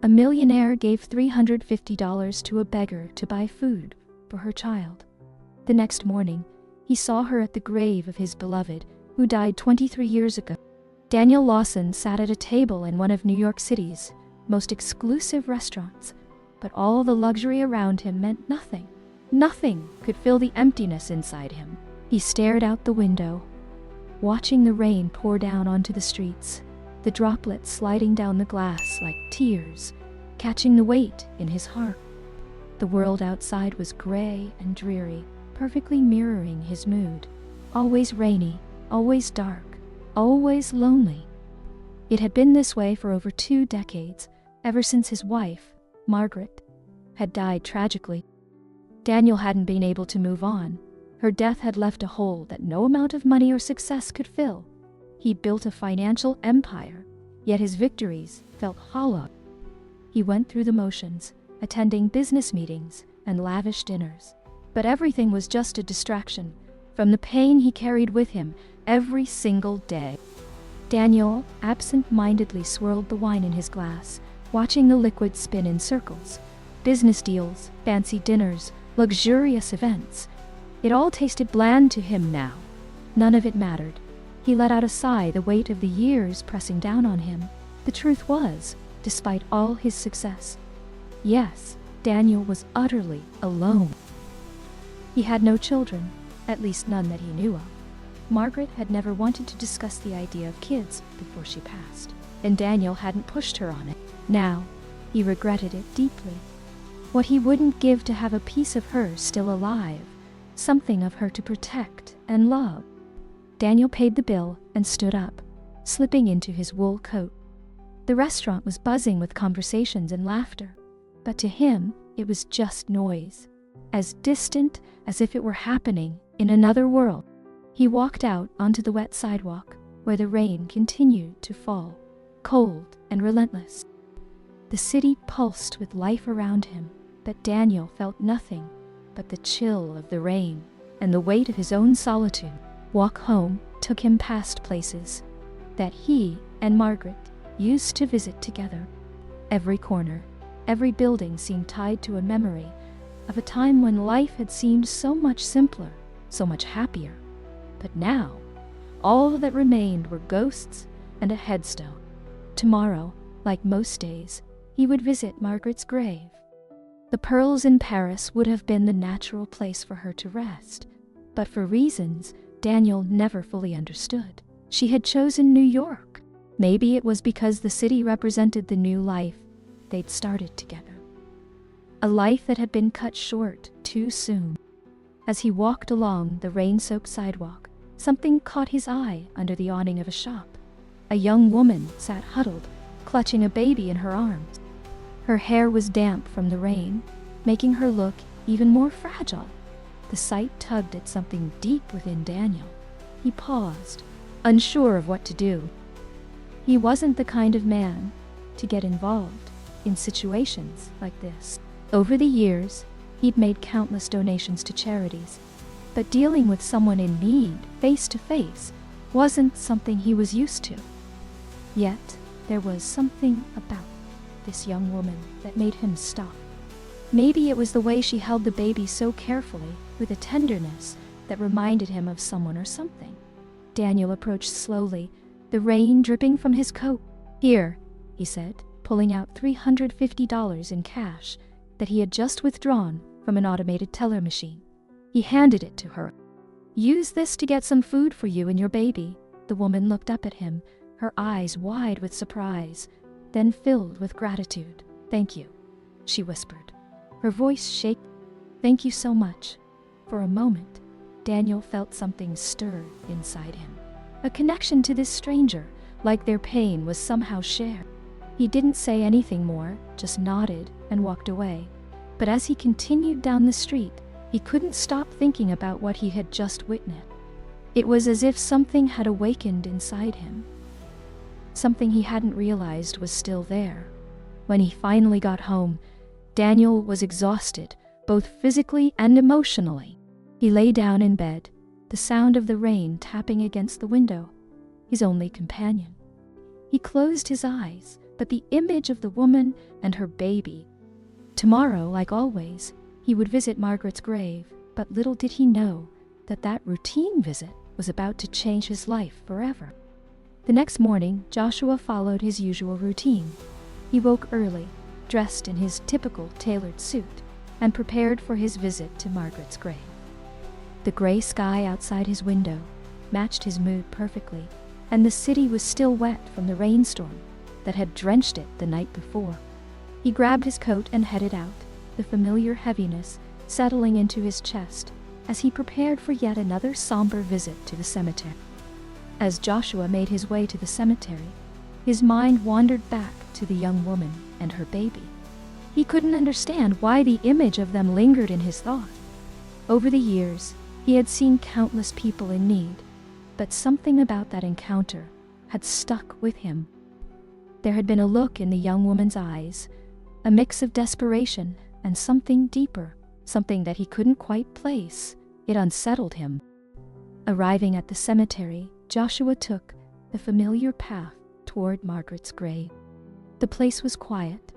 A millionaire gave $350 to a beggar to buy food for her child. The next morning, he saw her at the grave of his beloved, who died 23 years ago. Daniel Lawson sat at a table in one of New York City's most exclusive restaurants, but all the luxury around him meant nothing. Nothing could fill the emptiness inside him. He stared out the window, watching the rain pour down onto the streets, the droplets sliding down the glass like tears, catching the weight in his heart. The world outside was gray and dreary, perfectly mirroring his mood. Always rainy, always dark, always lonely. It had been this way for over 2 decades, ever since his wife, Margaret, had died tragically. Daniel hadn't been able to move on. Her death had left a hole that no amount of money or success could fill. He'd built a financial empire, yet his victories felt hollow. He went through the motions, attending business meetings and lavish dinners. But everything was just a distraction from the pain he carried with him every single day. Daniel absent-mindedly swirled the wine in his glass, watching the liquid spin in circles. Business deals, fancy dinners, luxurious events. It all tasted bland to him now. None of it mattered. He let out a sigh, the weight of the years pressing down on him. The truth was, despite all his success, yes, Daniel was utterly alone. He had no children, at least none that he knew of. Margaret had never wanted to discuss the idea of kids before she passed, and Daniel hadn't pushed her on it. Now, he regretted it deeply. What he wouldn't give to have a piece of her still alive, something of her to protect and love. Daniel paid the bill and stood up, slipping into his wool coat. The restaurant was buzzing with conversations and laughter, but to him it was just noise, as distant as if it were happening in another world. He walked out onto the wet sidewalk, where the rain continued to fall, cold and relentless. The city pulsed with life around him, but Daniel felt nothing but the chill of the rain and the weight of his own solitude. Walk home took him past places that he and Margaret used to visit together. Every corner, every building seemed tied to a memory of a time when life had seemed so much simpler, so much happier. But now, all that remained were ghosts and a headstone. Tomorrow, like most days, he would visit Margaret's grave. The Pearls in Paris would have been the natural place for her to rest, but for reasons Daniel never fully understood, she had chosen New York. Maybe it was because the city represented the new life they'd started together. A life that had been cut short too soon. As he walked along the rain-soaked sidewalk, something caught his eye under the awning of a shop. A young woman sat huddled, clutching a baby in her arms. Her hair was damp from the rain, making her look even more fragile. The sight tugged at something deep within Daniel. He paused, unsure of what to do. He wasn't the kind of man to get involved in situations like this. Over the years, he'd made countless donations to charities, but dealing with someone in need face to face wasn't something he was used to. Yet, there was something about this young woman that made him stop. Maybe it was the way she held the baby so carefully, with a tenderness that reminded him of someone or something. Daniel approached slowly, the rain dripping from his coat. "Here," he said, pulling out $350 in cash that he had just withdrawn from an automated teller machine. He handed it to her. "Use this to get some food for you and your baby." The woman looked up at him, her eyes wide with surprise, then filled with gratitude. "Thank you," she whispered, her voice shaking. "Thank you so much." For a moment, Daniel felt something stir inside him. A connection to this stranger, like their pain was somehow shared. He didn't say anything more, just nodded and walked away. But as he continued down the street, he couldn't stop thinking about what he had just witnessed. It was as if something had awakened inside him. Something he hadn't realized was still there. When he finally got home, Daniel was exhausted, both physically and emotionally. He lay down in bed, the sound of the rain tapping against the window, his only companion. He closed his eyes, but the image of the woman and her baby. Tomorrow, like always, he would visit Margaret's grave, but little did he know that that routine visit was about to change his life forever. The next morning, Joshua followed his usual routine. He woke early, dressed in his typical tailored suit, and prepared for his visit to Margaret's grave. The gray sky outside his window matched his mood perfectly, and the city was still wet from the rainstorm that had drenched it the night before. He grabbed his coat and headed out, the familiar heaviness settling into his chest as he prepared for yet another somber visit to the cemetery. As Joshua made his way to the cemetery, his mind wandered back to the young woman and her baby. He couldn't understand why the image of them lingered in his thought. Over the years, he had seen countless people in need, but something about that encounter had stuck with him. There had been a look in the young woman's eyes, a mix of desperation and something deeper, something that he couldn't quite place. It unsettled him. Arriving at the cemetery, Joshua took the familiar path toward Margaret's grave. The place was quiet,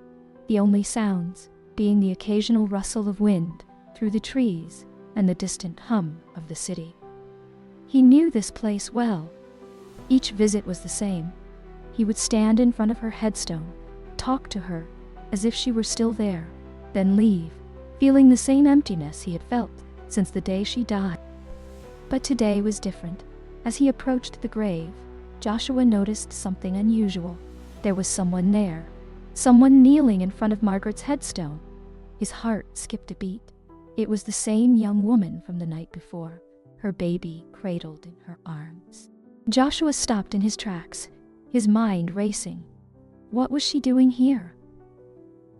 the only sounds being the occasional rustle of wind through the trees and the distant hum of the city. He knew this place well. Each visit was the same. He would stand in front of her headstone, talk to her as if she were still there, then leave, feeling the same emptiness he had felt since the day she died. But today was different. As he approached the grave, Joshua noticed something unusual. There was someone there, someone kneeling in front of Margaret's headstone. His heart skipped a beat. It was the same young woman from the night before, her baby cradled in her arms. Joshua stopped in his tracks, his mind racing. What was she doing here?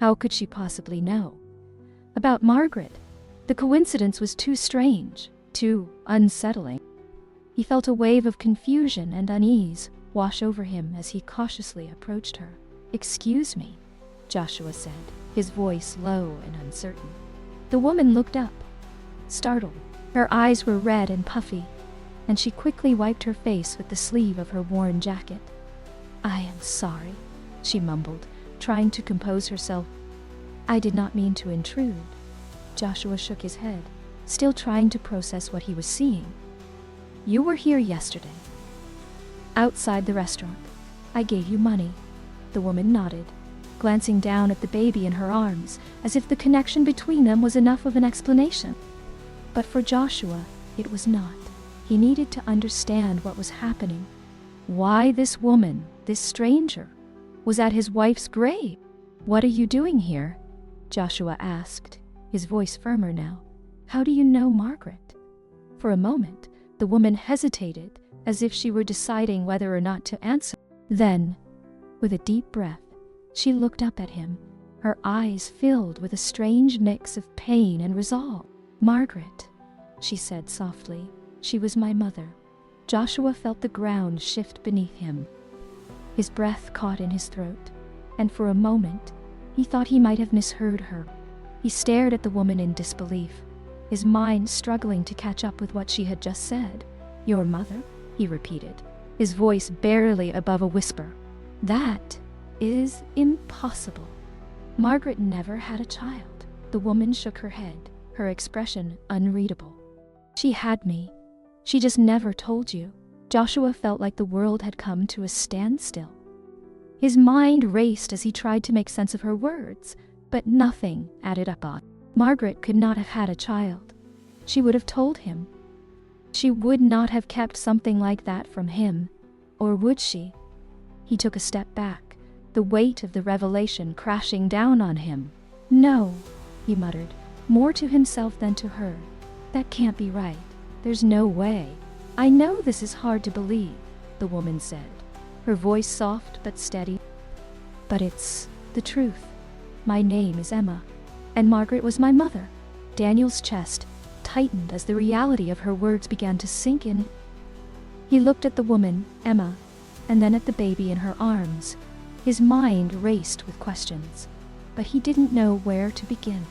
How could she possibly know about Margaret? The coincidence was too strange, too unsettling. He felt a wave of confusion and unease wash over him as he cautiously approached her. "Excuse me," Joshua said, his voice low and uncertain. The woman looked up, startled. Her eyes were red and puffy, and she quickly wiped her face with the sleeve of her worn jacket. "I am sorry," she mumbled, trying to compose herself. "I did not mean to intrude." Joshua shook his head, still trying to process what he was seeing. "You were here yesterday, outside the restaurant. I gave you money." The woman nodded, glancing down at the baby in her arms, as if the connection between them was enough of an explanation. But for Joshua, it was not. He needed to understand what was happening. Why this woman, this stranger, was at his wife's grave. "What are you doing here?" Joshua asked, his voice firmer now. "How do you know Margaret?" For a moment, the woman hesitated, as if she were deciding whether or not to answer. Then, with a deep breath, she looked up at him, her eyes filled with a strange mix of pain and resolve. "Margaret," she said softly. "She was my mother." Joshua felt the ground shift beneath him. His breath caught in his throat, and for a moment, he thought he might have misheard her. He stared at the woman in disbelief, his mind struggling to catch up with what she had just said. "Your mother?" he repeated, his voice barely above a whisper. "That is impossible. Margaret never had a child." The woman shook her head, her expression unreadable. "She had me. She just never told you." Joshua felt like the world had come to a standstill. His mind raced as he tried to make sense of her words, but nothing added up on. Margaret could not have had a child. She would have told him. She would not have kept something like that from him, or would she? He took a step back, the weight of the revelation crashing down on him. "No," he muttered, more to himself than to her. "That can't be right. There's no way." "I know this is hard to believe," the woman said, her voice soft but steady. "But it's the truth. My name is Emma, and Margaret was my mother." Daniel's chest tightened as the reality of her words began to sink in. He looked at the woman, Emma, and then at the baby in her arms. His mind raced with questions, but he didn't know where to begin.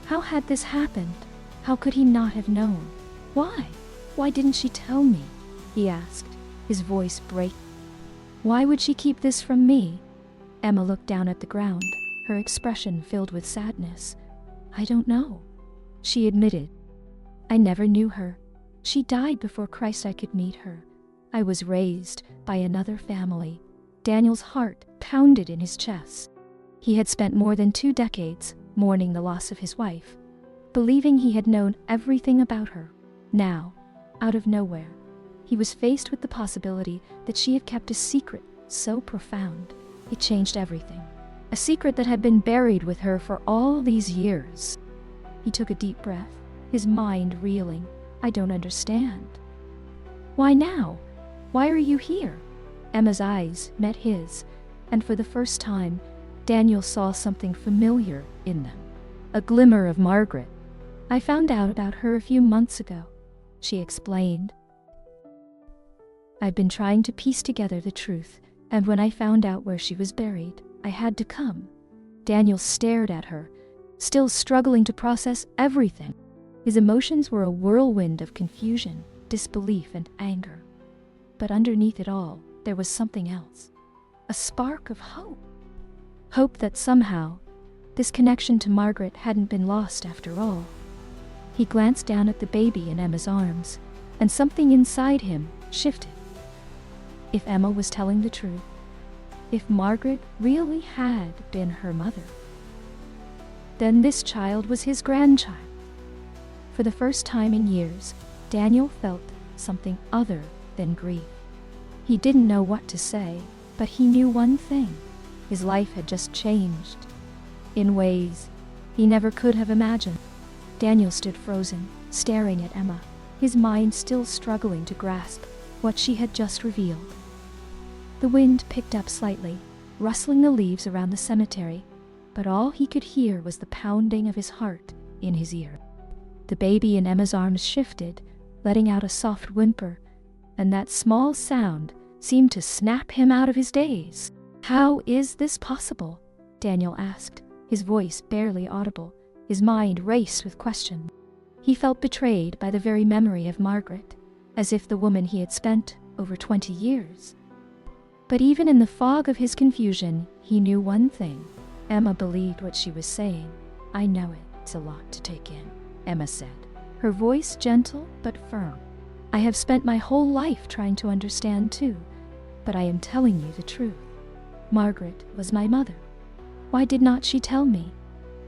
How had this happened? How could he not have known? Why? Why didn't she tell me? He asked, his voice breaking. Why would she keep this from me? Emma looked down at the ground, her expression filled with sadness. "I don't know," she admitted. "I never knew her. She died before Christ I could meet her. I was raised by another family." Daniel's heart pounded in his chest. He had spent more than 2 decades mourning the loss of his wife, believing he had known everything about her. Now, out of nowhere, he was faced with the possibility that she had kept a secret so profound it changed everything. A secret that had been buried with her for all these years. He took a deep breath, his mind reeling. "I don't understand." "Why now? Why are you here?" Emma's eyes met his, and for the first time, Daniel saw something familiar in them. A glimmer of Margaret. "I found out about her a few months ago," she explained. "I've been trying to piece together the truth, and when I found out where she was buried, I had to come." Daniel stared at her, still struggling to process everything. His emotions were a whirlwind of confusion, disbelief, and anger. But underneath it all, there was something else. A spark of hope. Hope that somehow, this connection to Margaret hadn't been lost after all. He glanced down at the baby in Emma's arms, and something inside him shifted. If Emma was telling the truth, if Margaret really had been her mother, then this child was his grandchild. For the first time in years, Daniel felt something other than grief. He didn't know what to say, but he knew one thing. His life had just changed, in ways he never could have imagined. Daniel stood frozen, staring at Emma, his mind still struggling to grasp what she had just revealed. The wind picked up slightly, rustling the leaves around the cemetery, but all he could hear was the pounding of his heart in his ear. The baby in Emma's arms shifted, letting out a soft whimper, and that small sound seemed to snap him out of his daze. "How is this possible?" Daniel asked, his voice barely audible. His mind raced with questions. He felt betrayed by the very memory of Margaret, as if the woman he had spent over 20 years. But even in the fog of his confusion, he knew one thing. Emma believed what she was saying. "I know it's a lot to take in," Emma said, her voice gentle but firm. "I have spent my whole life trying to understand too, but I am telling you the truth. Margaret was my mother. Why did not she tell me?"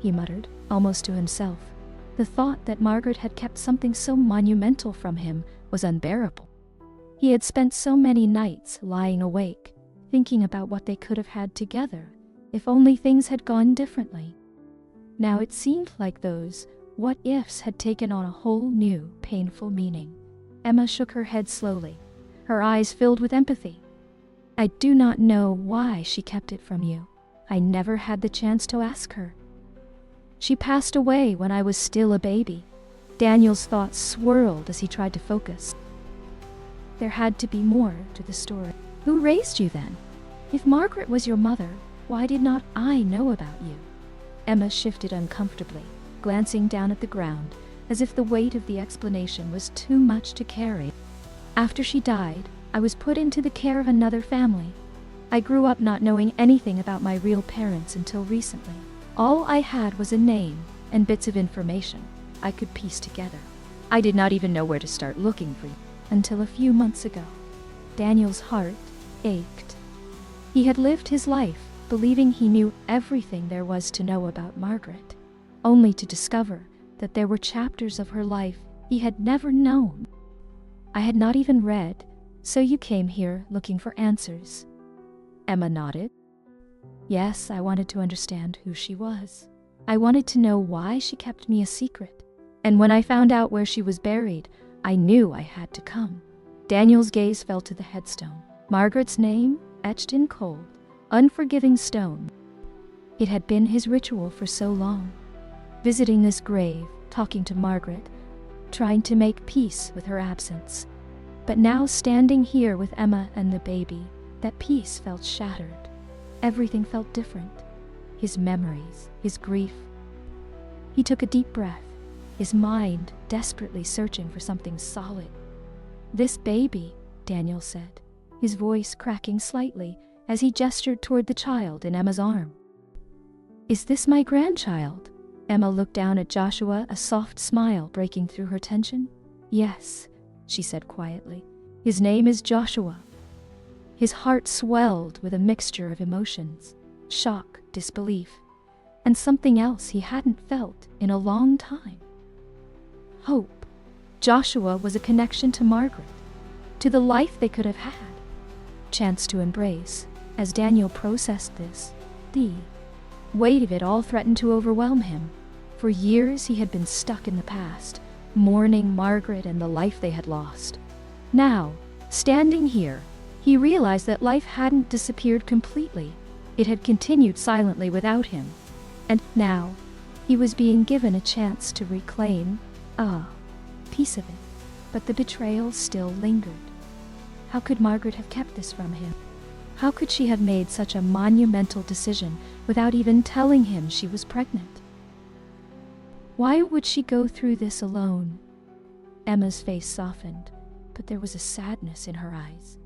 he muttered, almost to himself. The thought that Margaret had kept something so monumental from him was unbearable. He had spent so many nights lying awake, thinking about what they could have had together, if only things had gone differently. Now it seemed like those what-ifs had taken on a whole new, painful meaning. Emma shook her head slowly, her eyes filled with empathy. "I do not know why she kept it from you. I never had the chance to ask her. She passed away when I was still a baby." Daniel's thoughts swirled as he tried to focus. There had to be more to the story. Who raised you then? If Margaret was your mother, why did not I know about you? Emma shifted uncomfortably, glancing down at the ground, as if the weight of the explanation was too much to carry. "After she died, I was put into the care of another family. I grew up not knowing anything about my real parents until recently. All I had was a name and bits of information I could piece together. I did not even know where to start looking for you until a few months ago." Daniel's heart ached. He had lived his life believing he knew everything there was to know about Margaret, only to discover that there were chapters of her life he had never known. "I had not even read, so you came here looking for answers." Emma nodded. "Yes, I wanted to understand who she was. I wanted to know why she kept me a secret. And when I found out where she was buried, I knew I had to come." Daniel's gaze fell to the headstone, Margaret's name etched in cold, unforgiving stone. It had been his ritual for so long, visiting this grave, talking to Margaret, trying to make peace with her absence. But now standing here with Emma and the baby, that peace felt shattered. Everything felt different. His memories, his grief. He took a deep breath, his mind desperately searching for something solid. "This baby," Daniel said, his voice cracking slightly, as he gestured toward the child in Emma's arm. "Is this my grandchild?" Emma looked down at Joshua, a soft smile breaking through her tension. "Yes," she said quietly. "His name is Joshua." His heart swelled with a mixture of emotions: shock, disbelief, and something else he hadn't felt in a long time. Hope. Joshua was a connection to Margaret, to the life they could have had. Chance to embrace. As Daniel processed this, the weight of it all threatened to overwhelm him. For years he had been stuck in the past, mourning Margaret and the life they had lost. Now, standing here, he realized that life hadn't disappeared completely. It had continued silently without him. And now, he was being given a chance to reclaim a piece of it. But the betrayal still lingered. How could Margaret have kept this from him? How could she have made such a monumental decision without even telling him she was pregnant? Why would she go through this alone? Emma's face softened, but there was a sadness in her eyes.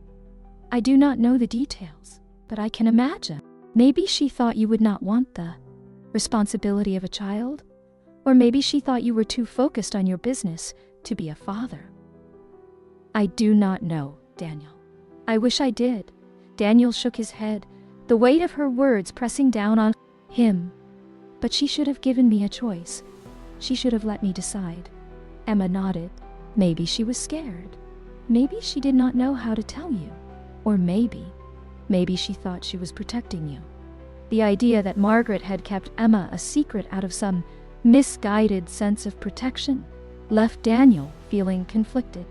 "I do not know the details, but I can imagine. Maybe she thought you would not want the responsibility of a child, or maybe she thought you were too focused on your business to be a father." "I do not know, Daniel. I wish I did." Daniel shook his head, the weight of her words pressing down on him. "But she should have given me a choice. She should have let me decide." Emma nodded. "Maybe she was scared. Maybe she did not know how to tell you. Or maybe she thought she was protecting you." The idea that Margaret had kept Emma a secret out of some misguided sense of protection left Daniel feeling conflicted.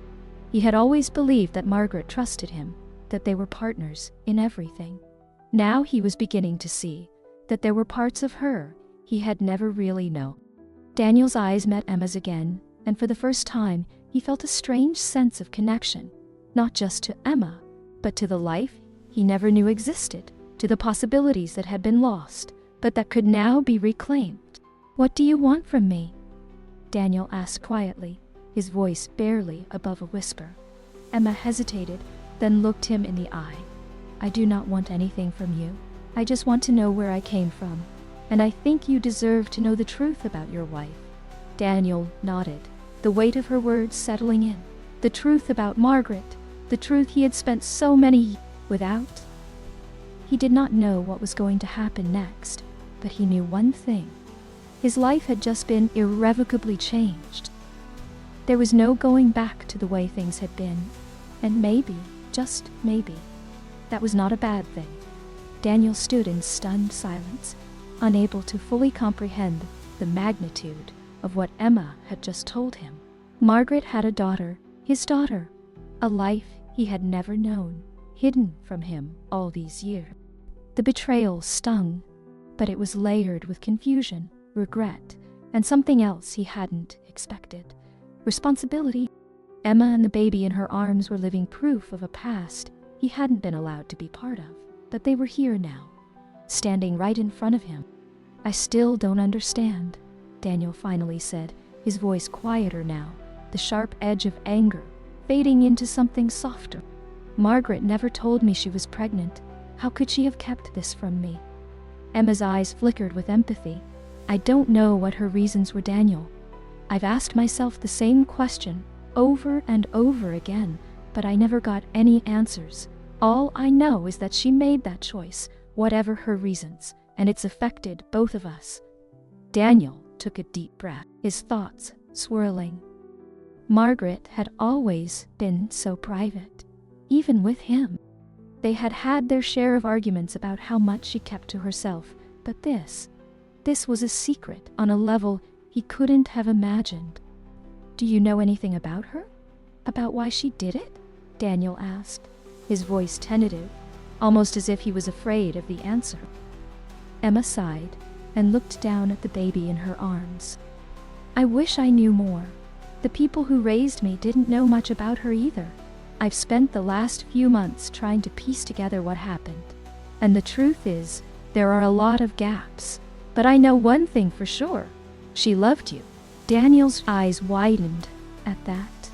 He had always believed that Margaret trusted him, that they were partners in everything. Now he was beginning to see that there were parts of her he had never really known. Daniel's eyes met Emma's again, and for the first time he felt a strange sense of connection, not just to Emma, but to the life he never knew existed, to the possibilities that had been lost, but that could now be reclaimed. "What do you want from me?" Daniel asked quietly, his voice barely above a whisper. Emma hesitated, then looked him in the eye. "I do not want anything from you. I just want to know where I came from, and I think you deserve to know the truth about your wife." Daniel nodded, the weight of her words settling in. The truth about Margaret, the truth he had spent so many years without. He did not know what was going to happen next, but he knew one thing. His life had just been irrevocably changed. There was no going back to the way things had been, and maybe, just maybe, that was not a bad thing. Daniel stood in stunned silence, unable to fully comprehend the magnitude of what Emma had just told him. Margaret had a daughter, his daughter, a life he had never known, hidden from him all these years. The betrayal stung, but it was layered with confusion, regret, and something else he hadn't expected. Responsibility. Emma and the baby in her arms were living proof of a past he hadn't been allowed to be part of, but they were here now, standing right in front of him. "I still don't understand," Daniel finally said, his voice quieter now, the sharp edge of anger fading into something softer. "Margaret never told me she was pregnant. How could she have kept this from me?" Emma's eyes flickered with empathy. "I don't know what her reasons were, Daniel. I've asked myself the same question over and over again, but I never got any answers. All I know is that she made that choice, whatever her reasons, and it's affected both of us." Daniel took a deep breath, his thoughts swirling. Margaret had always been so private, even with him. They had had their share of arguments about how much she kept to herself, but this was a secret on a level he couldn't have imagined. "Do you know anything about her? About why she did it?" Daniel asked, his voice tentative, almost as if he was afraid of the answer. Emma sighed and looked down at the baby in her arms. "I wish I knew more. The people who raised me didn't know much about her either. I've spent the last few months trying to piece together what happened. And the truth is, there are a lot of gaps. But I know one thing for sure. She loved you." Daniel's eyes widened at that.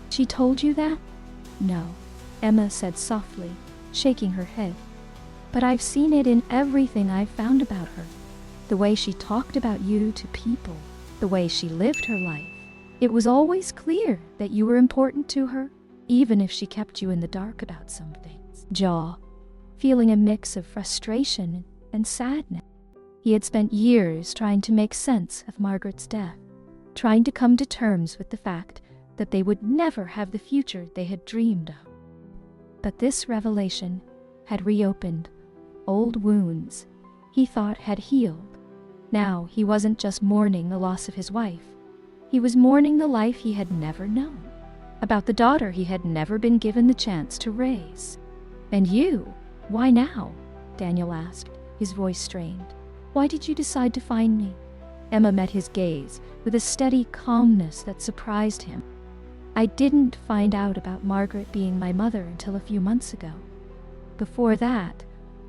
"She told you that?" "No," Emma said softly, shaking her head. "But I've seen it in everything I've found about her. The way she talked about you to people, the way she lived her life. It was always clear that you were important to her, even if she kept you in the dark about some things." Jaw, feeling a mix of frustration and sadness. He had spent years trying to make sense of Margaret's death, trying to come to terms with the fact that they would never have the future they had dreamed of. But this revelation had reopened old wounds he thought had healed. Now he wasn't just mourning the loss of his wife. He was mourning the life he had never known, about the daughter he had never been given the chance to raise. "And you? Why now?" Daniel asked, his voice strained. "Why did you decide to find me?" Emma met his gaze with a steady calmness that surprised him. "I didn't find out about Margaret being my mother until a few months ago. Before that,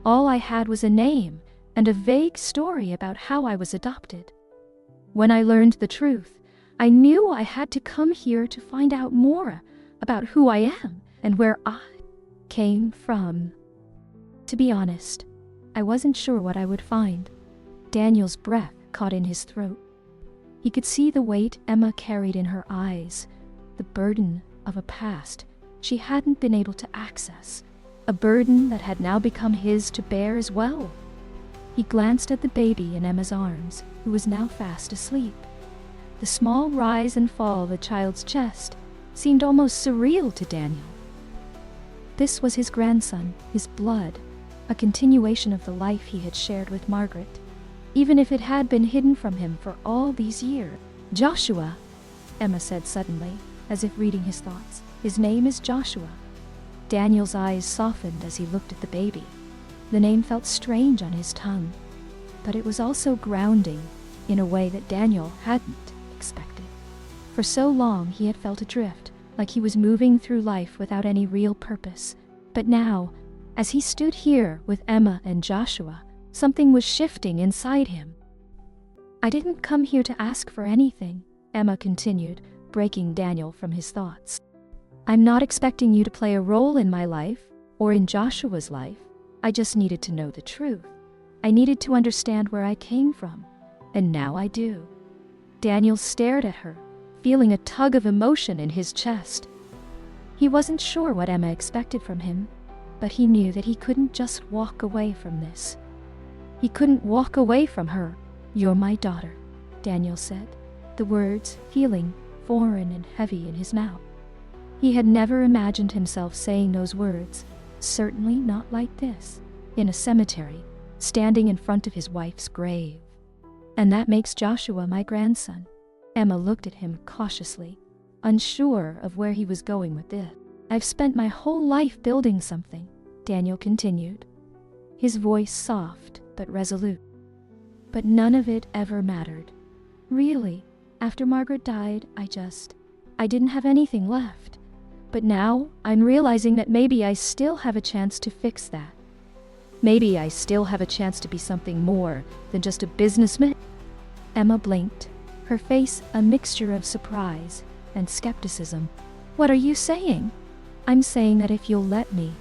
all I had was a name and a vague story about how I was adopted. When I learned the truth, I knew I had to come here to find out more about who I am and where I came from. To be honest, I wasn't sure what I would find." Daniel's breath caught in his throat. He could see the weight Emma carried in her eyes, the burden of a past she hadn't been able to access, a burden that had now become his to bear as well. He glanced at the baby in Emma's arms, who was now fast asleep. The small rise and fall of the child's chest seemed almost surreal to Daniel. This was his grandson, his blood, a continuation of the life he had shared with Margaret, even if it had been hidden from him for all these years. "Joshua," Emma said suddenly, as if reading his thoughts. "His name is Joshua." Daniel's eyes softened as he looked at the baby. The name felt strange on his tongue, but it was also grounding in a way that Daniel hadn't expected. For so long he had felt adrift, like he was moving through life without any real purpose. But now, as he stood here with Emma and Joshua, something was shifting inside him. "I didn't come here to ask for anything," Emma continued, breaking Daniel from his thoughts. "I'm not expecting you to play a role in my life or in Joshua's life. I just needed to know the truth. I needed to understand where I came from, and now I do." Daniel stared at her, feeling a tug of emotion in his chest. He wasn't sure what Emma expected from him, but he knew that he couldn't just walk away from this. He couldn't walk away from her. "You're my daughter," Daniel said, the words feeling foreign and heavy in his mouth. He had never imagined himself saying those words, certainly not like this, in a cemetery, standing in front of his wife's grave. "And that makes Joshua my grandson." Emma looked at him cautiously, unsure of where he was going with this. "I've spent my whole life building something," Daniel continued, his voice soft but resolute. "But none of it ever mattered. Really, after Margaret died, I didn't have anything left. But now I'm realizing that maybe I still have a chance to fix that. Maybe I still have a chance to be something more than just a businessman." Emma blinked, her face a mixture of surprise and skepticism. "What are you saying?" "I'm saying that if you'll let me,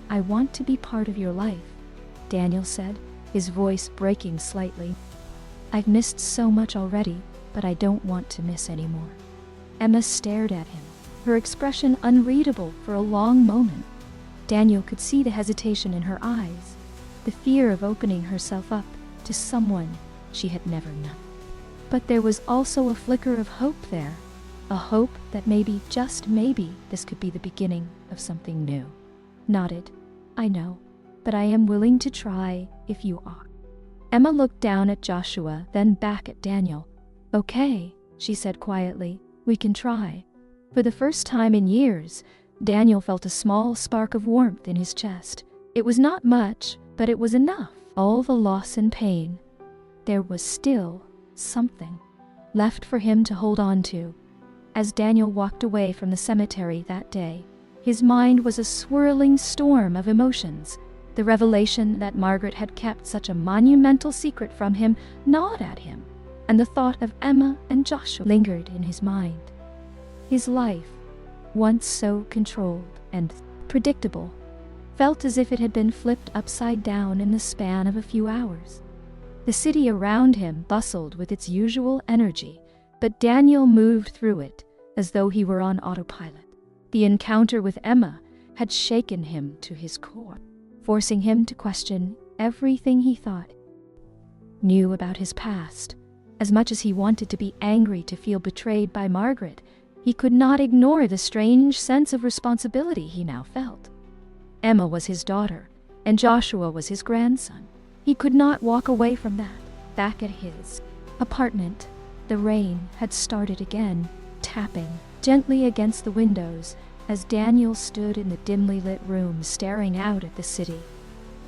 I want to be part of your life," Daniel said, his voice breaking slightly. "I've missed so much already, but I don't want to miss anymore." Emma stared at him, her expression unreadable for a long moment. Daniel could see the hesitation in her eyes, the fear of opening herself up to someone she had never known. But there was also a flicker of hope there, a hope that maybe, just maybe, this could be the beginning of something new. Nodded. "I know, but I am willing to try if you are." Emma looked down at Joshua, then back at Daniel. "Okay," she said quietly, "we can try." For the first time in years, Daniel felt a small spark of warmth in his chest. It was not much, but it was enough. All the loss and pain, there was still something left for him to hold on to. As Daniel walked away from the cemetery that day, his mind was a swirling storm of emotions. The revelation that Margaret had kept such a monumental secret from him gnawed at him, and the thought of Emma and Joshua lingered in his mind. His life, once so controlled and predictable, felt as if it had been flipped upside down in the span of a few hours. The city around him bustled with its usual energy, but Daniel moved through it as though he were on autopilot. The encounter with Emma had shaken him to his core, forcing him to question everything he thought knew about his past. As much as he wanted to be angry to feel betrayed by Margaret, he could not ignore the strange sense of responsibility he now felt. Emma was his daughter, and Joshua was his grandson. He could not walk away from that. Back at his apartment, the rain had started again, tapping gently against the windows as Daniel stood in the dimly lit room staring out at the city.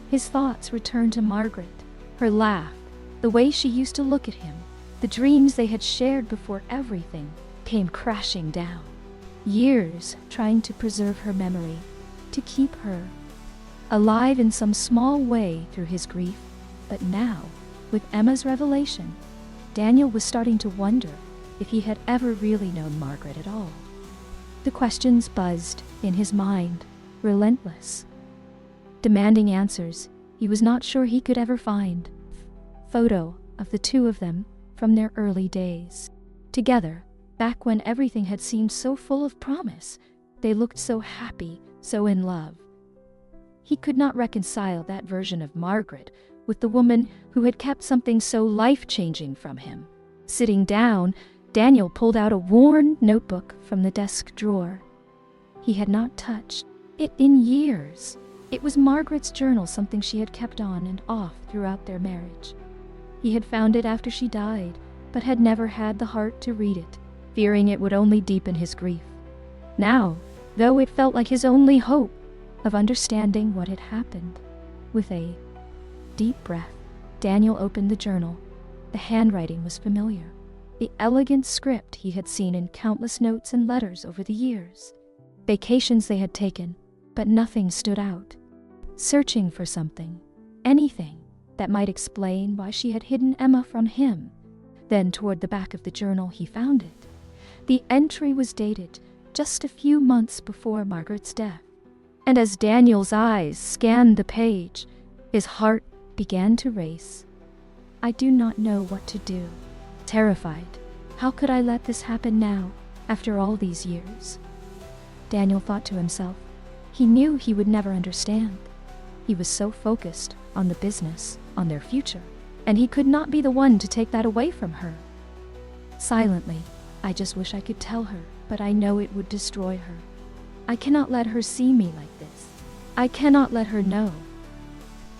His thoughts returned to Margaret, her laugh, the way she used to look at him. The dreams they had shared before everything came crashing down. Years trying to preserve her memory, to keep her alive in some small way through his grief. But now, with Emma's revelation, Daniel was starting to wonder if he had ever really known Margaret at all. The questions buzzed in his mind, relentless, demanding answers he was not sure he could ever find. Photo of the two of them from their early days. Together, back when everything had seemed so full of promise, they looked so happy, so in love. He could not reconcile that version of Margaret with the woman who had kept something so life-changing from him. Sitting down, Daniel pulled out a worn notebook from the desk drawer. He had not touched it in years. It was Margaret's journal, something she had kept on and off throughout their marriage. He had found it after she died, but had never had the heart to read it, fearing it would only deepen his grief. Now, though it felt like his only hope of understanding what had happened, with a deep breath, Daniel opened the journal. The handwriting was familiar, the elegant script he had seen in countless notes and letters over the years. Vacations they had taken, but nothing stood out. Searching for something, anything, that might explain why she had hidden Emma from him. Then toward the back of the journal he found it. The entry was dated just a few months before Margaret's death. And as Daniel's eyes scanned the page, his heart began to race. I do not know what to do. Terrified, how could I let this happen now, after all these years? Daniel thought to himself. He knew he would never understand. He was so focused on the business, on their future, and he could not be the one to take that away from her. Silently, I just wish I could tell her, but I know it would destroy her. I cannot let her see me like this. I cannot let her know.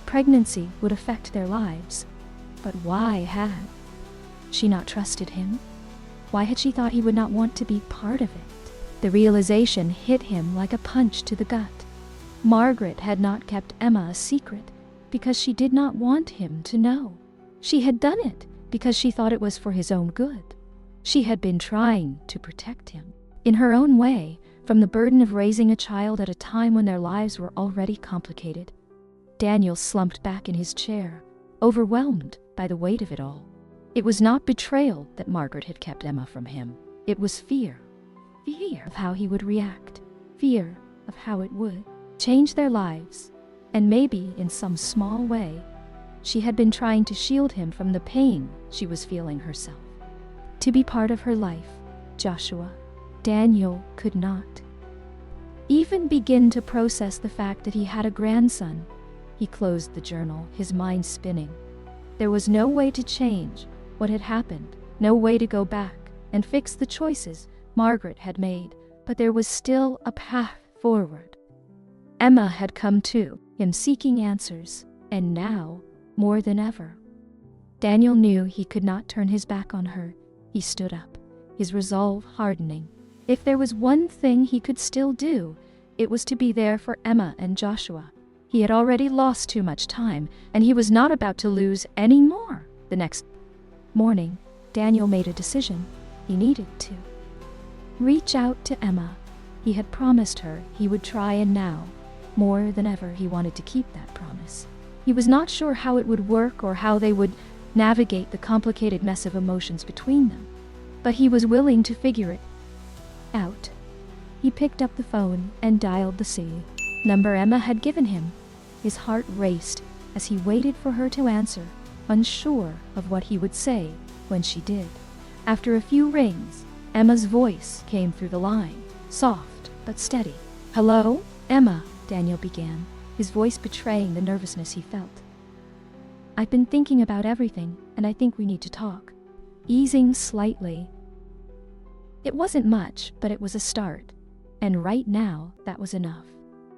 Pregnancy would affect their lives, but why had she not trusted him? Why had she thought he would not want to be part of it? The realization hit him like a punch to the gut. Margaret had not kept Emma a secret because she did not want him to know. She had done it because she thought it was for his own good. She had been trying to protect him, in her own way, from the burden of raising a child at a time when their lives were already complicated. Daniel slumped back in his chair, overwhelmed by the weight of it all. It was not betrayal that Margaret had kept Emma from him. It was fear. Fear of how he would react. Fear of how it would change their lives. And maybe, in some small way, she had been trying to shield him from the pain she was feeling herself. To be part of her life, Joshua, Daniel could not even begin to process the fact that he had a grandson. He closed the journal, his mind spinning. There was no way to change what had happened, no way to go back and fix the choices Margaret had made, but there was still a path forward. Emma had come to him seeking answers, and now, more than ever, Daniel knew he could not turn his back on her. He stood up, his resolve hardening. If there was one thing he could still do, it was to be there for Emma and Joshua. He had already lost too much time, and he was not about to lose any more. The next morning, Daniel made a decision. He needed to reach out to Emma. He had promised her he would try, and now, more than ever, he wanted to keep that promise. He was not sure how it would work or how they would navigate the complicated mess of emotions between them, but he was willing to figure it out. He picked up the phone and dialed the city. number Emma had given him. His heart raced as he waited for her to answer, unsure of what he would say when she did. After a few rings, Emma's voice came through the line, soft but steady. "Hello, Emma," Daniel began, his voice betraying the nervousness he felt. "I've been thinking about everything, and I think we need to talk." Easing slightly. It wasn't much, but it was a start, and right now that was enough.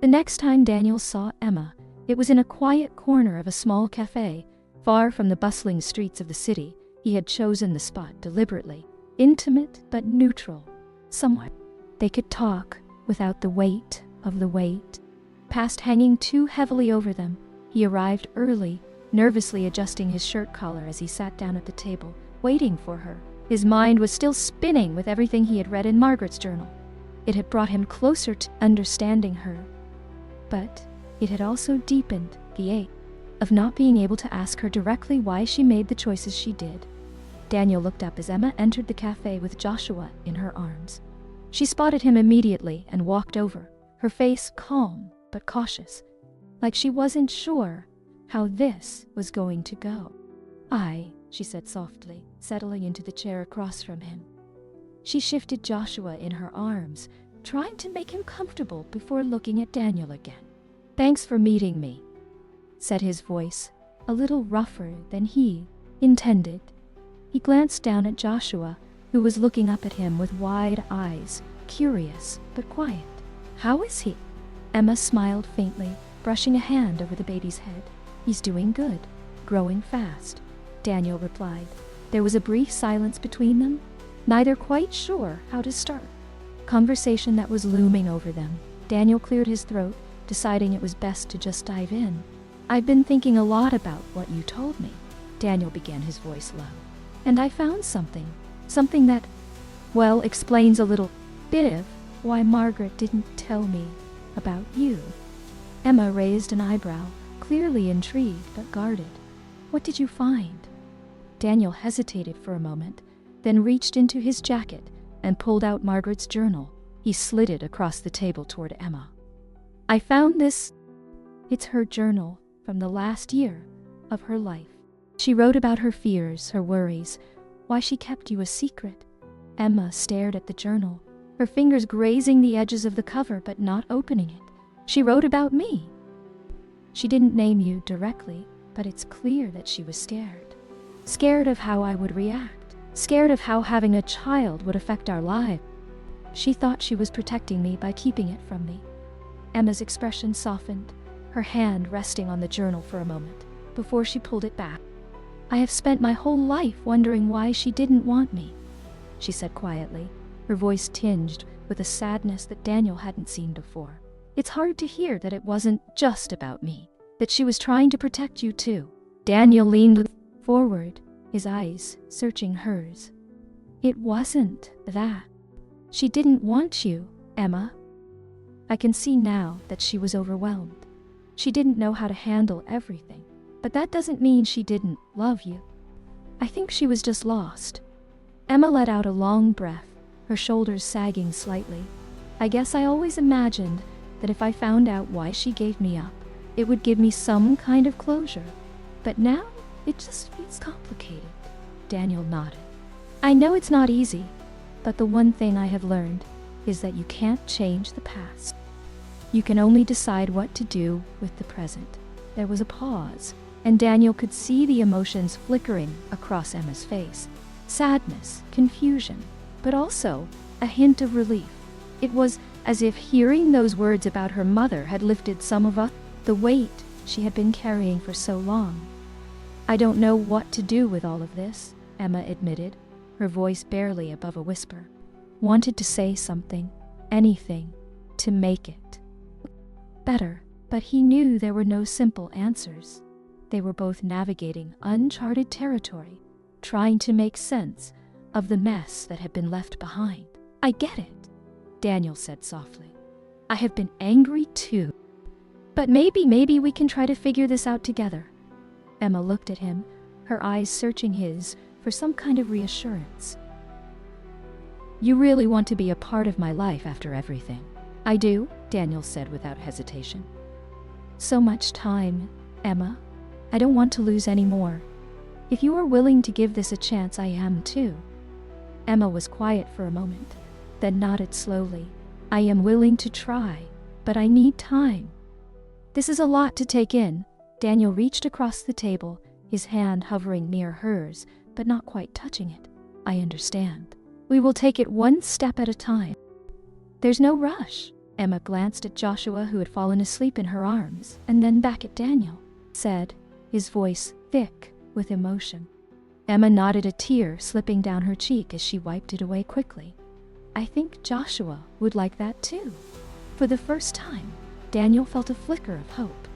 The next time Daniel saw Emma, it was in a quiet corner of a small cafe, far from the bustling streets of the city. He had chosen the spot deliberately, intimate but neutral, somewhere they could talk without the weight of the wait, past hanging too heavily over them. He arrived early, nervously adjusting his shirt collar as he sat down at the table, waiting for her. His mind was still spinning with everything he had read in Margaret's journal. It had brought him closer to understanding her, but it had also deepened the ache of not being able to ask her directly why she made the choices she did. Daniel looked up as Emma entered the cafe with Joshua in her arms. She spotted him immediately and walked over, her face calm but cautious, like she wasn't sure how this was going to go. She said softly, settling into the chair across from him. She shifted Joshua in her arms, trying to make him comfortable before looking at Daniel again. "Thanks for meeting me," said his voice, a little rougher than he intended. He glanced down at Joshua, who was looking up at him with wide eyes, curious but quiet. "How is he?" Emma smiled faintly, brushing a hand over the baby's head. "He's doing good, growing fast," Daniel replied. There was a brief silence between them, neither quite sure how to start. Conversation that was looming over them. Daniel cleared his throat, deciding it was best to just dive in. "I've been thinking a lot about what you told me," Daniel began, his voice low. "And I found something that, well, explains a little bit of why Margaret didn't tell me about you." Emma raised an eyebrow, clearly intrigued but guarded. "What did you find?" Daniel hesitated for a moment, then reached into his jacket and pulled out Margaret's journal. He slid it across the table toward Emma. "I found this. It's her journal from the last year of her life. She wrote about her fears, her worries, why she kept you a secret." Emma stared at the journal, her fingers grazing the edges of the cover but not opening it. "She wrote about me." "She didn't name you directly, but it's clear that she was scared. Scared of how I would react. Scared of how having a child would affect our lives. She thought she was protecting me by keeping it from me." Emma's expression softened, her hand resting on the journal for a moment, before she pulled it back. "I have spent my whole life wondering why she didn't want me," she said quietly, her voice tinged with a sadness that Daniel hadn't seen before. "It's hard to hear that it wasn't just about me, that she was trying to protect you too." Daniel leaned forward, his eyes searching hers. "It wasn't that. She didn't want you, Emma." I can see now that she was overwhelmed. She didn't know how to handle everything, but that doesn't mean she didn't love you. I think she was just lost. Emma let out a long breath, her shoulders sagging slightly. "I guess I always imagined that if I found out why she gave me up, it would give me some kind of closure. But now, it just feels complicated." Daniel nodded. "I know it's not easy, but the one thing I have learned is that you can't change the past. You can only decide what to do with the present." There was a pause, and Daniel could see the emotions flickering across Emma's face. Sadness, confusion, but also a hint of relief. It was as if hearing those words about her mother had lifted some of the weight she had been carrying for so long. "I don't know what to do with all of this," Emma admitted, her voice barely above a whisper. Wanted to say something, anything, to make it better, but he knew there were no simple answers. They were both navigating uncharted territory, trying to make sense of the mess that had been left behind. "I get it," Daniel said softly. "I have been angry too. But maybe we can try to figure this out together." Emma looked at him, her eyes searching his for some kind of reassurance. "You really want to be a part of my life after everything?" I do, Daniel said without hesitation. So much time, Emma. I don't want to lose any more. If you are willing to give this a chance, I am too. Emma was quiet for a moment, then nodded slowly. I am willing to try, but I need time. This is a lot to take in. Daniel reached across the table, his hand hovering near hers, but not quite touching it. I understand. We will take it one step at a time. There's no rush. Emma glanced at Joshua, who had fallen asleep in her arms, and then back at Daniel, said, his voice thick with emotion. Emma nodded, a tear slipping down her cheek as she wiped it away quickly. I think Joshua would like that too. For the first time, Daniel felt a flicker of hope.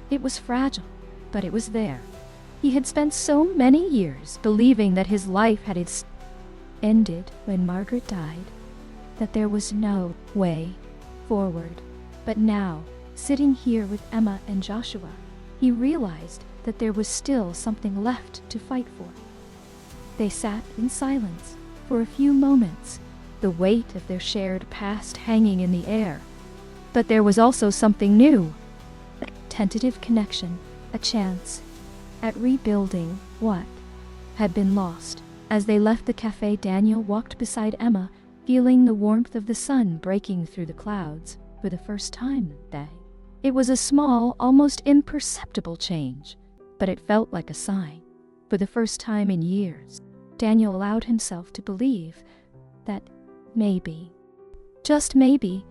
It was fragile, but it was there. He had spent so many years believing that his life had ended when Margaret died, that there was no way forward. But now, sitting here with Emma and Joshua, he realized that there was still something left to fight for. They sat in silence for a few moments, the weight of their shared past hanging in the air. But there was also something new, a tentative connection, a chance at rebuilding what had been lost. As they left the cafe, Daniel walked beside Emma, feeling the warmth of the sun breaking through the clouds for the first time that day. It was a small, almost imperceptible change, but it felt like a sign. For the first time in years, Daniel allowed himself to believe that maybe, just maybe,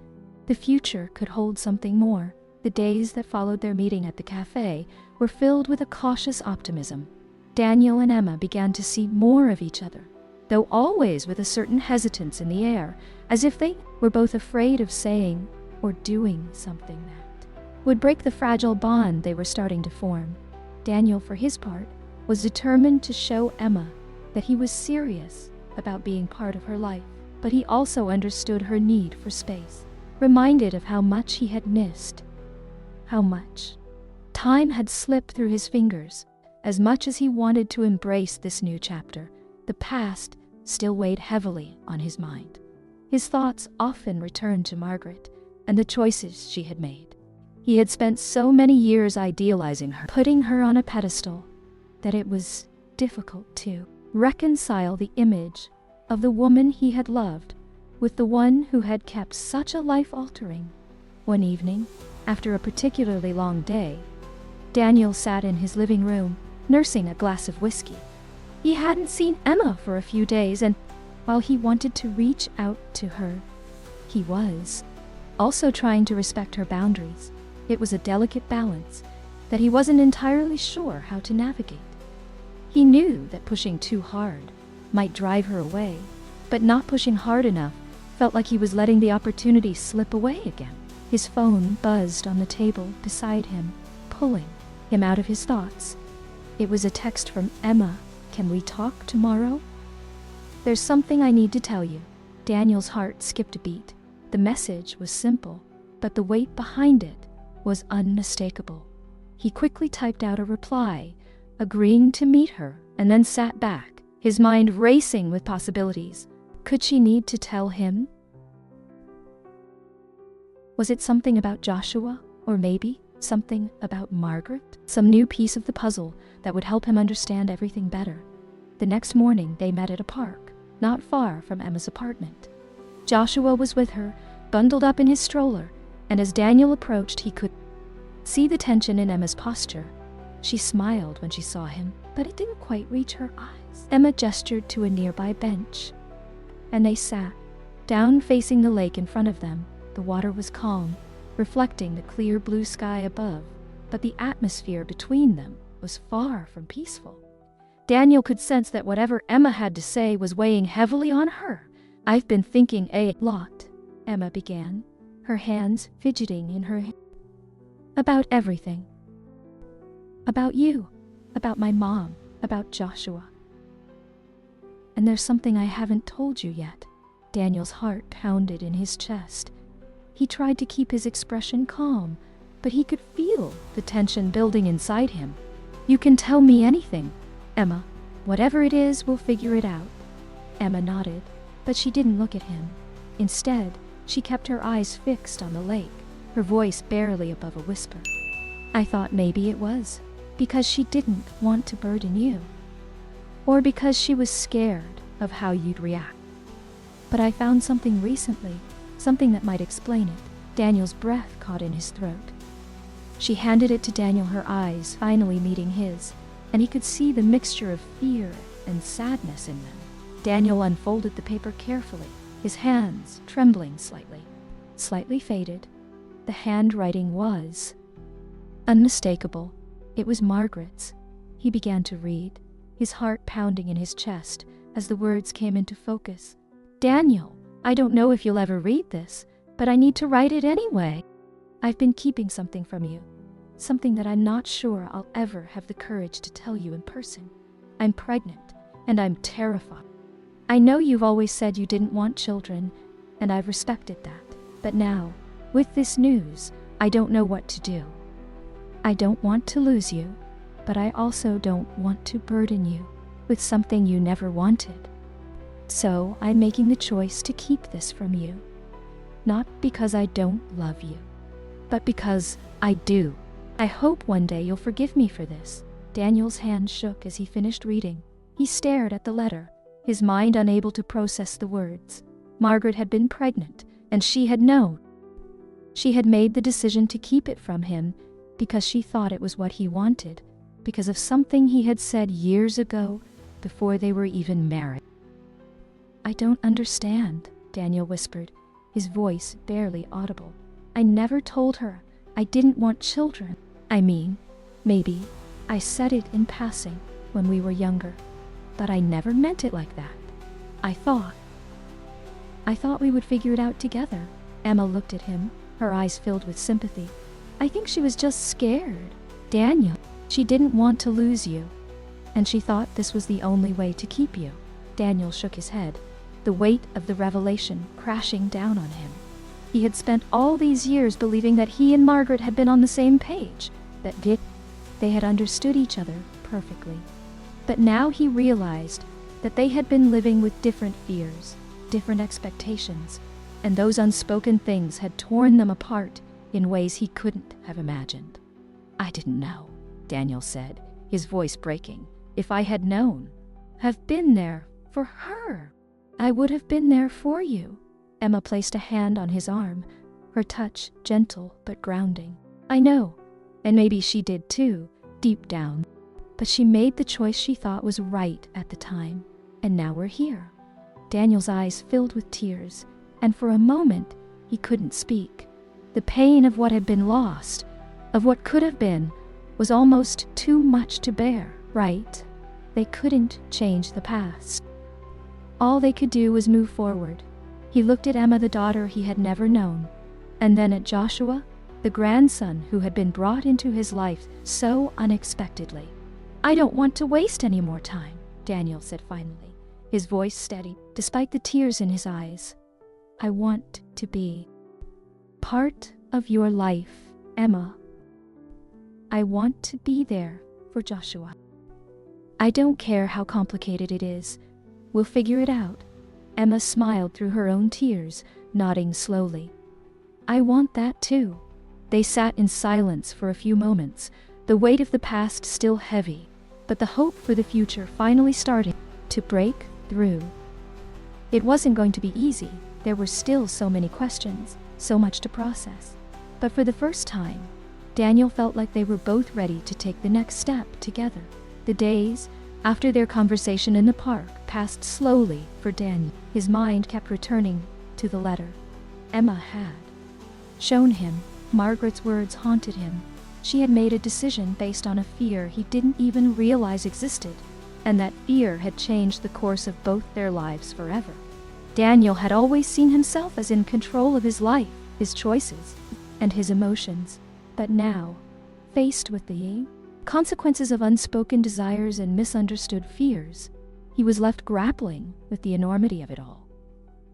the future could hold something more. The days that followed their meeting at the cafe were filled with a cautious optimism. Daniel and Emma began to see more of each other, though always with a certain hesitance in the air, as if they were both afraid of saying or doing something that would break the fragile bond they were starting to form. Daniel, for his part, was determined to show Emma that he was serious about being part of her life, but he also understood her need for space, reminded of how much he had missed, how much time had slipped through his fingers. As much as he wanted to embrace this new chapter, the past still weighed heavily on his mind. His thoughts often returned to Margaret and the choices she had made. He had spent so many years idealizing her, putting her on a pedestal, that it was difficult to reconcile the image of the woman he had loved with the one who had kept such a life-altering. One evening, after a particularly long day, Daniel sat in his living room, nursing a glass of whiskey. He hadn't seen Emma for a few days, and while he wanted to reach out to her, he was also trying to respect her boundaries. It was a delicate balance that he wasn't entirely sure how to navigate. He knew that pushing too hard might drive her away, but not pushing hard enough felt like he was letting the opportunity slip away again. His phone buzzed on the table beside him, pulling him out of his thoughts. It was a text from Emma. Can we talk tomorrow? There's something I need to tell you. Daniel's heart skipped a beat. The message was simple, but the weight behind it was unmistakable. He quickly typed out a reply, agreeing to meet her, and then sat back, his mind racing with possibilities. Could she need to tell him? Was it something about Joshua, or maybe something about Margaret? Some new piece of the puzzle that would help him understand everything better. The next morning they met at a park, not far from Emma's apartment. Joshua was with her, bundled up in his stroller, and as Daniel approached, he could see the tension in Emma's posture. She smiled when she saw him, but it didn't quite reach her eyes. Emma gestured to a nearby bench, and they sat down facing the lake in front of them. The water was calm, reflecting the clear blue sky above, but the atmosphere between them was far from peaceful. Daniel could sense that whatever Emma had to say was weighing heavily on her. I've been thinking a lot, Emma began, her hands fidgeting in her about everything. About you, about my mom, about Joshua. And there's something I haven't told you yet. Daniel's heart pounded in his chest. He tried to keep his expression calm, but he could feel the tension building inside him. You can tell me anything, Emma. Whatever it is, we'll figure it out. Emma nodded, but she didn't look at him. Instead, She kept her eyes fixed on the lake, her voice barely above a whisper. I thought maybe it was because she didn't want to burden you, or because she was scared of how you'd react. But I found something recently, something that might explain it. Daniel's breath caught in his throat. She handed it to Daniel, her eyes finally meeting his, and he could see the mixture of fear and sadness in them. Daniel unfolded the paper carefully, his hands trembling slightly faded. The handwriting was unmistakable. It was Margaret's. He began to read, his heart pounding in his chest as the words came into focus. Daniel, I don't know if you'll ever read this, but I need to write it anyway. I've been keeping something from you, something that I'm not sure I'll ever have the courage to tell you in person. I'm pregnant, and I'm terrified. I know you've always said you didn't want children, and I've respected that. But now, with this news, I don't know what to do. I don't want to lose you, but I also don't want to burden you with something you never wanted. So I'm making the choice to keep this from you. Not because I don't love you, but because I do. I hope one day you'll forgive me for this. Daniel's hand shook as he finished reading. He stared at the letter, his mind unable to process the words. Margaret had been pregnant, and she had known. She had made the decision to keep it from him because she thought it was what he wanted, because of something he had said years ago before they were even married. I don't understand, Daniel whispered, his voice barely audible. I never told her I didn't want children. I mean, maybe I said it in passing when we were younger, but I never meant it like that. I thought we would figure it out together. Emma looked at him, her eyes filled with sympathy. I think she was just scared. Daniel, she didn't want to lose you, and she thought this was the only way to keep you. Daniel shook his head, the weight of the revelation crashing down on him. He had spent all these years believing that he and Margaret had been on the same page, that they had understood each other perfectly. But now he realized that they had been living with different fears, different expectations, and those unspoken things had torn them apart in ways he couldn't have imagined. I didn't know, Daniel said, his voice breaking. If I had known, have been there for her, I would have been there for you. Emma placed a hand on his arm, her touch gentle but grounding. I know, and maybe she did too, deep down. But she made the choice she thought was right at the time, and now we're here. Daniel's eyes filled with tears, and for a moment he couldn't speak. The pain of what had been lost, of what could have been, was almost too much to bear, right? They couldn't change the past. All they could do was move forward. He looked at Emma, the daughter he had never known, and then at Joshua, the grandson who had been brought into his life so unexpectedly. I don't want to waste any more time, Daniel said finally, his voice steady, despite the tears in his eyes. I want to be part of your life, Emma. I want to be there for Joshua. I don't care how complicated it is. We'll figure it out. Emma smiled through her own tears, nodding slowly. I want that too. They sat in silence for a few moments, the weight of the past still heavy, but the hope for the future finally starting to break through. It wasn't going to be easy. There were still so many questions, so much to process. But for the first time, Daniel felt like they were both ready to take the next step together. The days after their conversation in the park passed slowly for Daniel. His mind kept returning to the letter Emma had shown him. Margaret's words haunted him. She had made a decision based on a fear he didn't even realize existed, and that fear had changed the course of both their lives forever. Daniel had always seen himself as in control of his life, his choices, and his emotions. But now, faced with the consequences of unspoken desires and misunderstood fears, he was left grappling with the enormity of it all.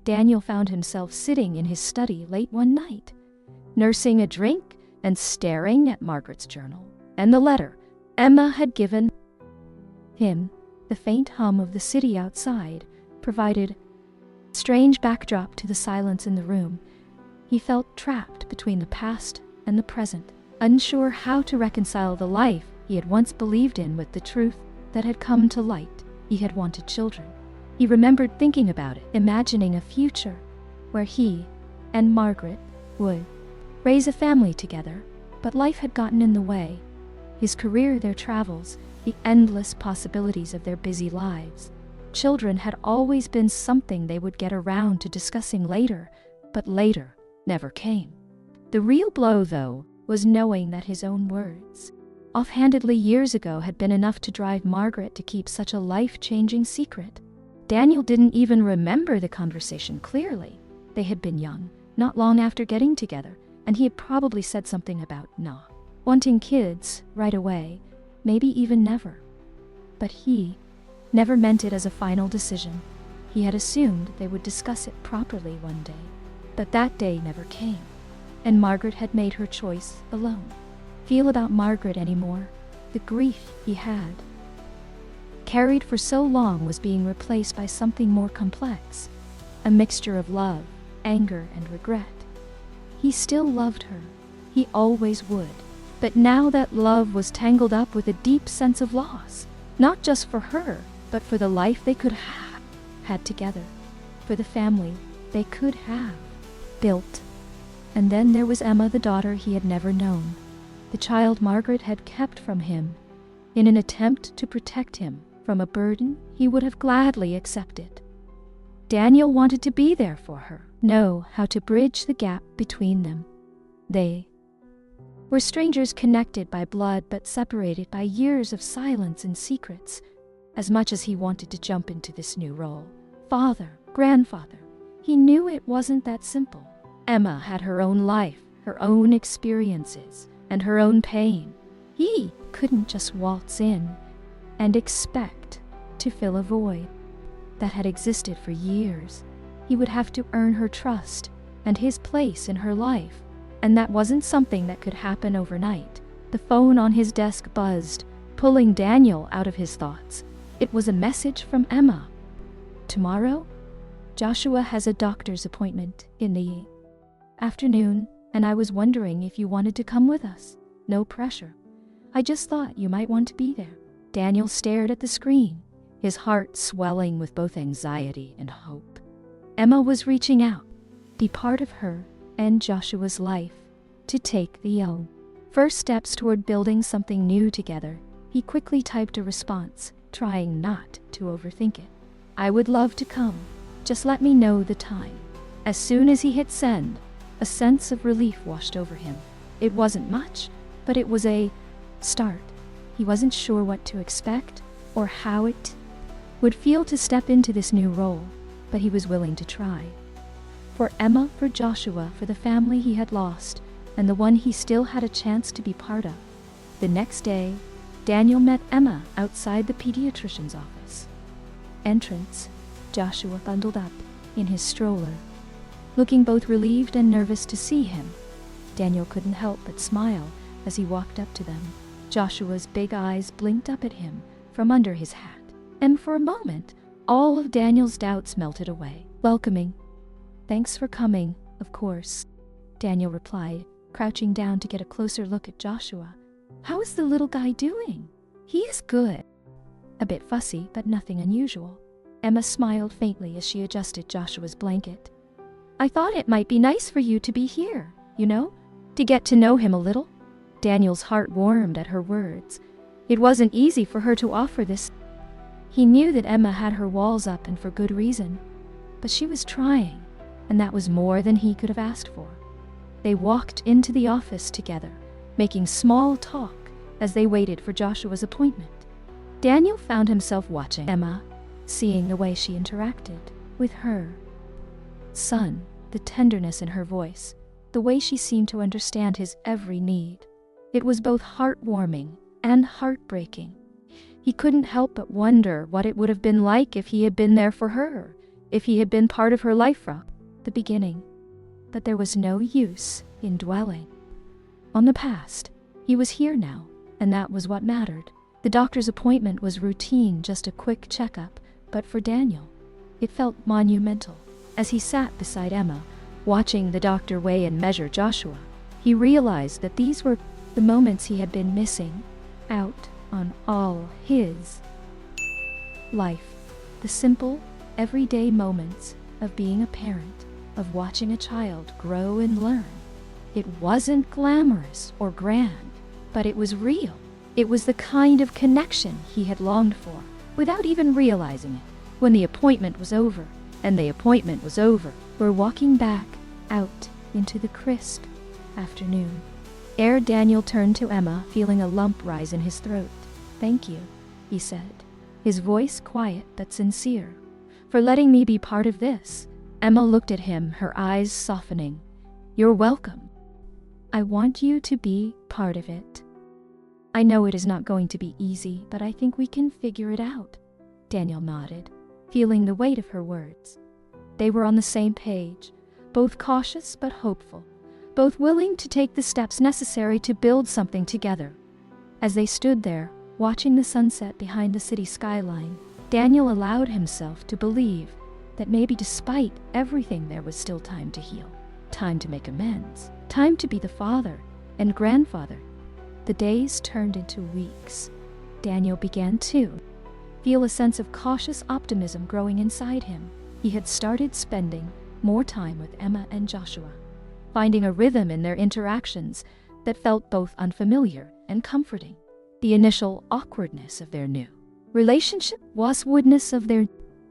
Daniel found himself sitting in his study late one night, nursing a drink and staring at Margaret's journal and the letter Emma had given him. The faint hum of the city outside provided a strange backdrop to the silence in the room, He felt trapped between the past and the present, unsure how to reconcile the life he had once believed in with the truth that had come to light. He had wanted children. He remembered thinking about it, imagining a future where he and Margaret would raise a family together, but life had gotten in the way. His career, their travels, the endless possibilities of their busy lives. Children had always been something they would get around to discussing later, but later never came. The real blow, though, was knowing that his own words, offhandedly years ago, had been enough to drive Margaret to keep such a life-changing secret. Daniel didn't even remember the conversation clearly. They had been young, not long after getting together, and he had probably said something about not wanting kids right away, maybe even never. But he never meant it as a final decision. He had assumed they would discuss it properly one day, but that day never came, and Margaret had made her choice alone. Feel about Margaret anymore. The grief he had carried for so long was being replaced by something more complex, a mixture of love, anger, and regret. He still loved her. He always would. But now that love was tangled up with a deep sense of loss, not just for her, but for the life they could have had together, for the family they could have built. And then there was Emma, the daughter he had never known, the child Margaret had kept from him in an attempt to protect him from a burden he would have gladly accepted. Daniel wanted to be there for her, know how to bridge the gap between them. They were strangers connected by blood but separated by years of silence and secrets. As much as he wanted to jump into this new role, father, grandfather, he knew it wasn't that simple. Emma had her own life, her own experiences, and her own pain. He couldn't just waltz in and expect to fill a void that had existed for years. He would have to earn her trust and his place in her life, and that wasn't something that could happen overnight. The phone on his desk buzzed, pulling Daniel out of his thoughts. It was a message from Emma. Tomorrow, Joshua has a doctor's appointment in the afternoon, and I was wondering if you wanted to come with us. No pressure. I just thought you might want to be there. Daniel stared at the screen, his heart swelling with both anxiety and hope. Emma was reaching out, be part of her and Joshua's life, to take the first steps toward building something new together. He quickly typed a response, trying not to overthink it. I would love to come. Just let me know the time. As soon as he hit send, a sense of relief washed over him. It wasn't much, but it was a start. He wasn't sure what to expect or how it would feel to step into this new role, but he was willing to try. For Emma, for Joshua, for the family he had lost, and the one he still had a chance to be part of. The next day, Daniel met Emma outside the pediatrician's office. Entrance, Joshua bundled up in his stroller, looking both relieved and nervous to see him. Daniel couldn't help but smile as he walked up to them. Joshua's big eyes blinked up at him from under his hat, and for a moment, all of Daniel's doubts melted away. Welcoming. Thanks for coming, of course, Daniel replied, crouching down to get a closer look at Joshua. How is the little guy doing? He is good. A bit fussy, but nothing unusual. Emma smiled faintly as she adjusted Joshua's blanket. I thought it might be nice for you to be here, to get to know him a little. Daniel's heart warmed at her words. It wasn't easy for her to offer this. He knew that Emma had her walls up, and for good reason, but she was trying, and that was more than he could have asked for. They walked into the office together, making small talk as they waited for Joshua's appointment. Daniel found himself watching Emma, seeing the way she interacted with her son, the tenderness in her voice, the way she seemed to understand his every need. It was both heartwarming and heartbreaking. He couldn't help but wonder what it would have been like if he had been there for her, if he had been part of her life from the beginning. But there was no use in dwelling on the past. He was here now, and that was what mattered. The doctor's appointment was routine, just a quick checkup, but for Daniel, it felt monumental. As he sat beside Emma, Watching the doctor weigh and measure Joshua, he realized that these were the moments he had been missing out on all his life. The simple, everyday moments of being a parent, of watching a child grow and learn. It wasn't glamorous or grand, but it was real. It was the kind of connection he had longed for, without even realizing it. When the appointment was over, we're walking back out into the crisp afternoon. Ere Daniel turned to Emma, feeling a lump rise in his throat. "Thank you," he said, his voice quiet but sincere, "for letting me be part of this." Emma looked at him, her eyes softening. "You're welcome. I want you to be part of it. I know it is not going to be easy, but I think we can figure it out." Daniel nodded, feeling the weight of her words. They were on the same page, both cautious but hopeful, both willing to take the steps necessary to build something together. As they stood there, watching the sunset behind the city skyline, Daniel allowed himself to believe that maybe despite everything there was still time to heal, time to make amends, time to be the father and grandfather. The days turned into weeks. Daniel began to feel a sense of cautious optimism growing inside him. He had started spending more time with Emma and Joshua, finding a rhythm in their interactions that felt both unfamiliar and comforting. The initial awkwardness of their new relationship was woodness of their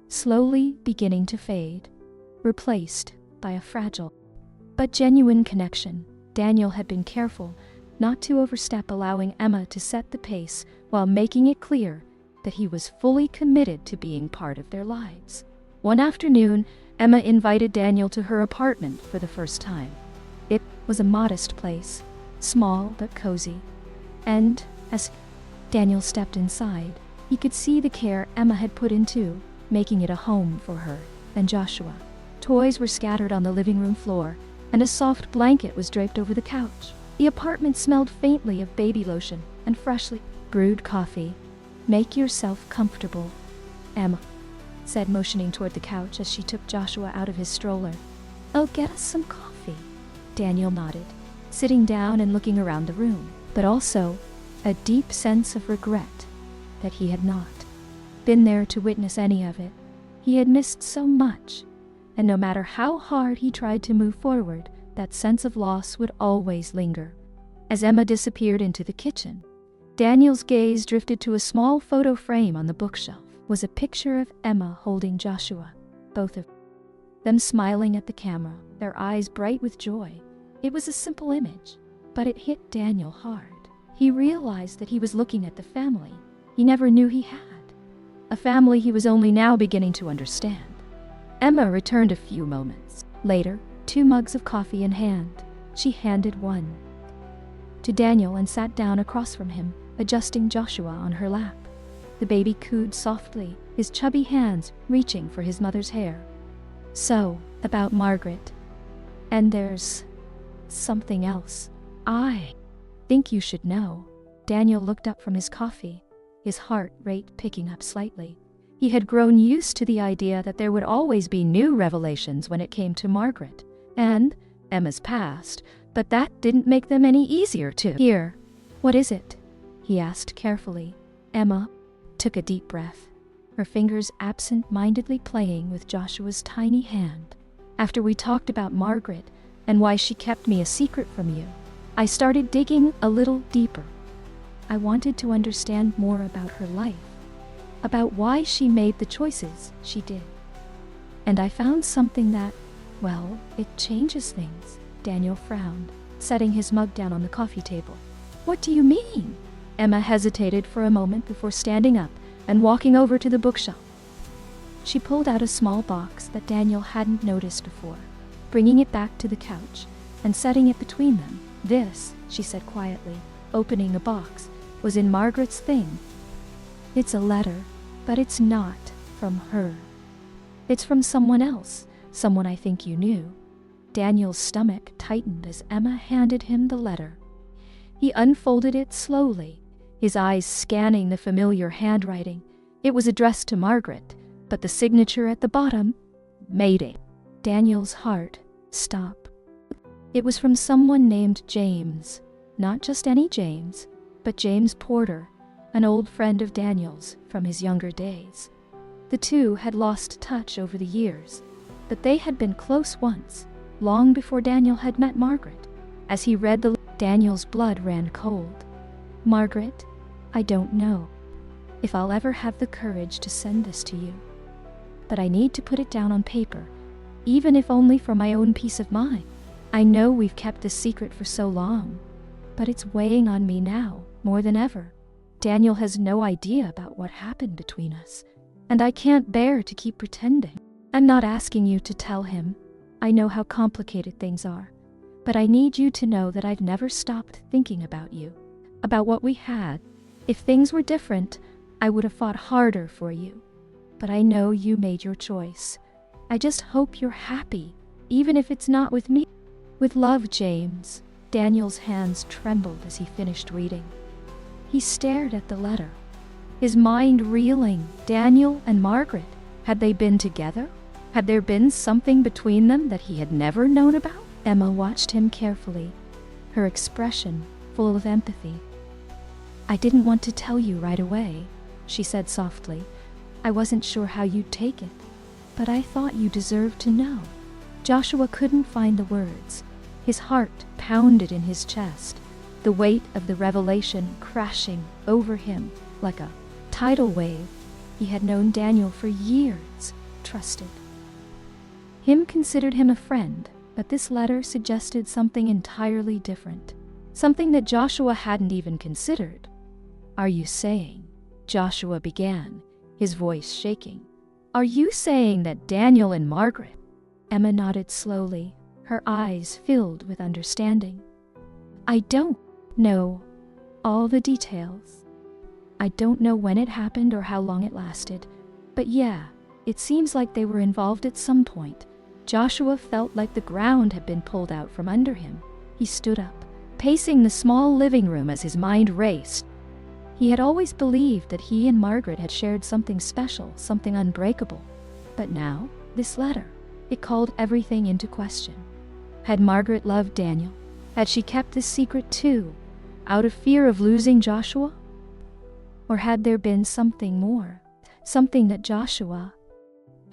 slowly beginning to fade, replaced by a fragile but genuine connection. Daniel had been careful not to overstep, allowing Emma to set the pace while making it clear that he was fully committed to being part of their lives. One afternoon, Emma invited Daniel to her apartment for the first time. It was a modest place, small but cozy, and as Daniel stepped inside, he could see the care Emma had put into making it a home for her and Joshua. Toys were scattered on the living room floor, and a soft blanket was draped over the couch. The apartment smelled faintly of baby lotion and freshly brewed coffee. "Make yourself comfortable," Emma said, motioning toward the couch as she took Joshua out of his stroller. "I'll get us some coffee." Daniel nodded, sitting down and looking around the room, but also a deep sense of regret that he had not been there to witness any of it. He had missed so much, and no matter how hard he tried to move forward, that sense of loss would always linger. As Emma disappeared into the kitchen, Daniel's gaze drifted to a small photo frame on the bookshelf. It was a picture of Emma holding Joshua, both of them smiling at the camera, their eyes bright with joy. It was a simple image, but it hit Daniel hard. He realized that he was looking at the family he never knew he had, a family he was only now beginning to understand. Emma returned a few moments later, 2 mugs of coffee in hand. She handed one to Daniel and sat down across from him, adjusting Joshua on her lap. The baby cooed softly, his chubby hands reaching for his mother's hair. "So, about Margaret. And there's something else I think you should know." Daniel looked up from his coffee, his heart rate picking up slightly. He had grown used to the idea that there would always be new revelations when it came to Margaret and Emma's past, but that didn't make them any easier to hear. "What is it?" he asked carefully. Emma took a deep breath, her fingers absent-mindedly playing with Joshua's tiny hand. "After we talked about Margaret and why she kept me a secret from you, I started digging a little deeper. I wanted to understand more about her life, about why she made the choices she did. And I found something that, well, it changes things." Daniel frowned, setting his mug down on the coffee table. "What do you mean?" Emma hesitated for a moment before standing up and walking over to the bookshelf. She pulled out a small box that Daniel hadn't noticed before, bringing it back to the couch and setting it between them. "This," she said quietly, opening the box, "was in Margaret's thing. It's a letter, but it's not from her. It's from someone else, someone I think you knew." Daniel's stomach tightened as Emma handed him the letter. He unfolded it slowly, his eyes scanning the familiar handwriting. It was addressed to Margaret, but the signature at the bottom made it. Daniel's heart Stop. It was from someone named James. Not just any James, but James Porter, an old friend of Daniel's from his younger days. The two had lost touch over the years, but they had been close once, long before Daniel had met Margaret. As he read Daniel's blood ran cold. Margaret, I don't know if I'll ever have the courage to send this to you, but I need to put it down on paper, even if only for my own peace of mind. I know we've kept this secret for so long, but it's weighing on me now more than ever. Daniel has no idea about what happened between us, and I can't bear to keep pretending. I'm not asking you to tell him. I know how complicated things are, but I need you to know that I've never stopped thinking about you, about what we had. If things were different, I would have fought harder for you, but I know you made your choice. I just hope you're happy, even if it's not with me. With love, James. Daniel's hands trembled as he finished reading. He stared at the letter, his mind reeling. Daniel and Margaret, had they been together? Had there been something between them that he had never known about? Emma watched him carefully, her expression full of empathy. I didn't want to tell you right away, she said softly. I wasn't sure how you'd take it, but I thought you deserved to know. Joshua couldn't find the words. His heart pounded in his chest, the weight of the revelation crashing over him like a tidal wave. He had known Daniel for years, trusted him, considered him a friend, but this letter suggested something entirely different, something that Joshua hadn't even considered. Are you saying, Joshua began, his voice shaking, are you saying that Daniel and Margaret? Emma nodded slowly, her eyes filled with understanding. I don't know all the details. I don't know when it happened or how long it lasted, but yeah, it seems like they were involved at some point. Joshua felt like the ground had been pulled out from under him. He stood up, pacing the small living room as his mind raced. He had always believed that he and Margaret had shared something special, something unbreakable. But now, this letter, it called everything into question. Had Margaret loved Daniel? Had she kept this secret too, out of fear of losing Joshua? Or had there been something more, something that Joshua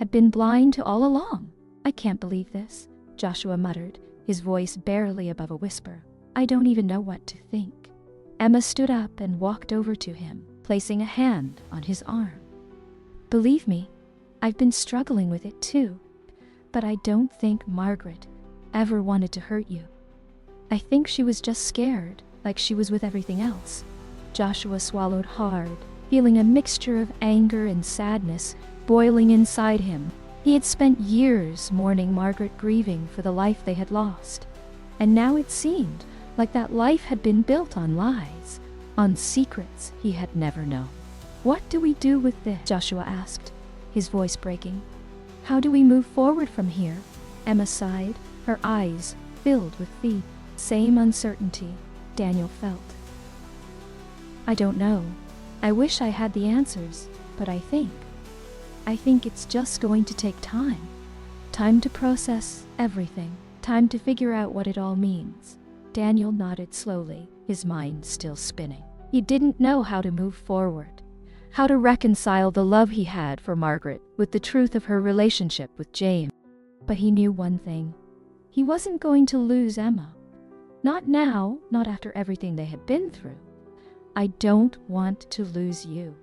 had been blind to all along? I can't believe this, Joshua muttered, his voice barely above a whisper. I don't even know what to think. Emma stood up and walked over to him, placing a hand on his arm. Believe me, I've been struggling with it too, but I don't think Margaret ever wanted to hurt you. I think she was just scared, like she was with everything else. Joshua swallowed hard, feeling a mixture of anger and sadness boiling inside him. He had spent years mourning Margaret, grieving for the life they had lost, and now it seemed like that life had been built on lies, on secrets he had never known. What do we do with this? Joshua asked, his voice breaking. How do we move forward from here? Emma sighed, her eyes filled with the same uncertainty Daniel felt. I don't know. I wish I had the answers, but I think it's just going to take time. Time to process everything. Time to figure out what it all means. Daniel nodded slowly, his mind still spinning. He didn't know how to move forward, how to reconcile the love he had for Margaret with the truth of her relationship with James. But he knew one thing. He wasn't going to lose Emma. Not now, not after everything they had been through. I don't want to lose you,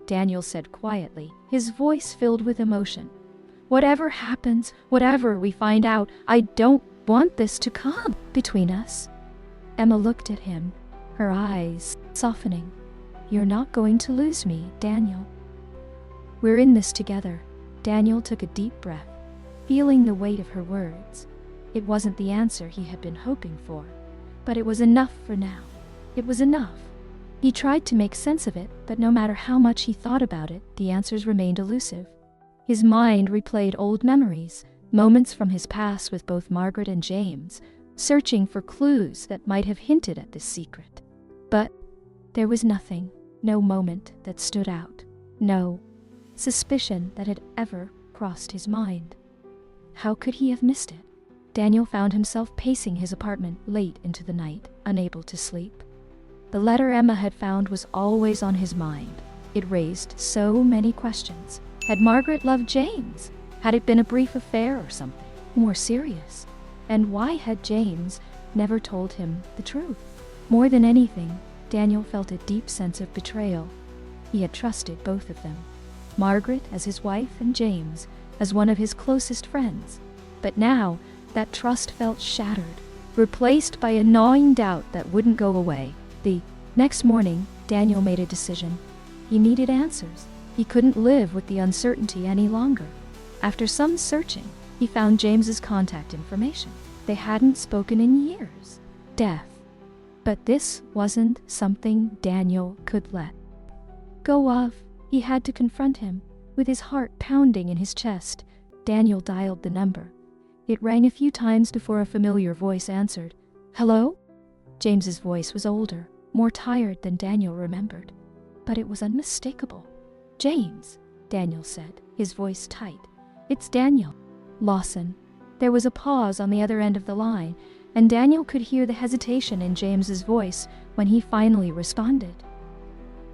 Daniel said quietly, his voice filled with emotion. Whatever happens, whatever we find out, I don't want this to come between us. Emma looked at him, her eyes softening. You're not going to lose me, Daniel. We're in this together. Daniel took a deep breath, feeling the weight of her words. It wasn't the answer he had been hoping for, but it was enough for now. It was enough. He tried to make sense of it, but no matter how much he thought about it, the answers remained elusive. His mind replayed old memories, moments from his past with both Margaret and James, searching for clues that might have hinted at this secret. But there was nothing, no moment that stood out, no suspicion that had ever crossed his mind. How could he have missed it? Daniel found himself pacing his apartment late into the night, unable to sleep. The letter Emma had found was always on his mind. It raised so many questions. Had Margaret loved James? Had it been a brief affair or something more serious? And why had James never told him the truth? More than anything, Daniel felt a deep sense of betrayal. He had trusted both of them, Margaret as his wife and James as one of his closest friends. But now, that trust felt shattered, replaced by a gnawing doubt that wouldn't go away. The next morning, Daniel made a decision. He needed answers. He couldn't live with the uncertainty any longer. After some searching, he found James's contact information. They hadn't spoken in years. Death. But this wasn't something Daniel could let go of. He had to confront him. With his heart pounding in his chest, Daniel dialed the number. It rang a few times before a familiar voice answered. "Hello?" James's voice was older, more tired than Daniel remembered, but it was unmistakable. "James," Daniel said, his voice tight. "It's Daniel Lawson." There was a pause on the other end of the line, and Daniel could hear the hesitation in James's voice when he finally responded.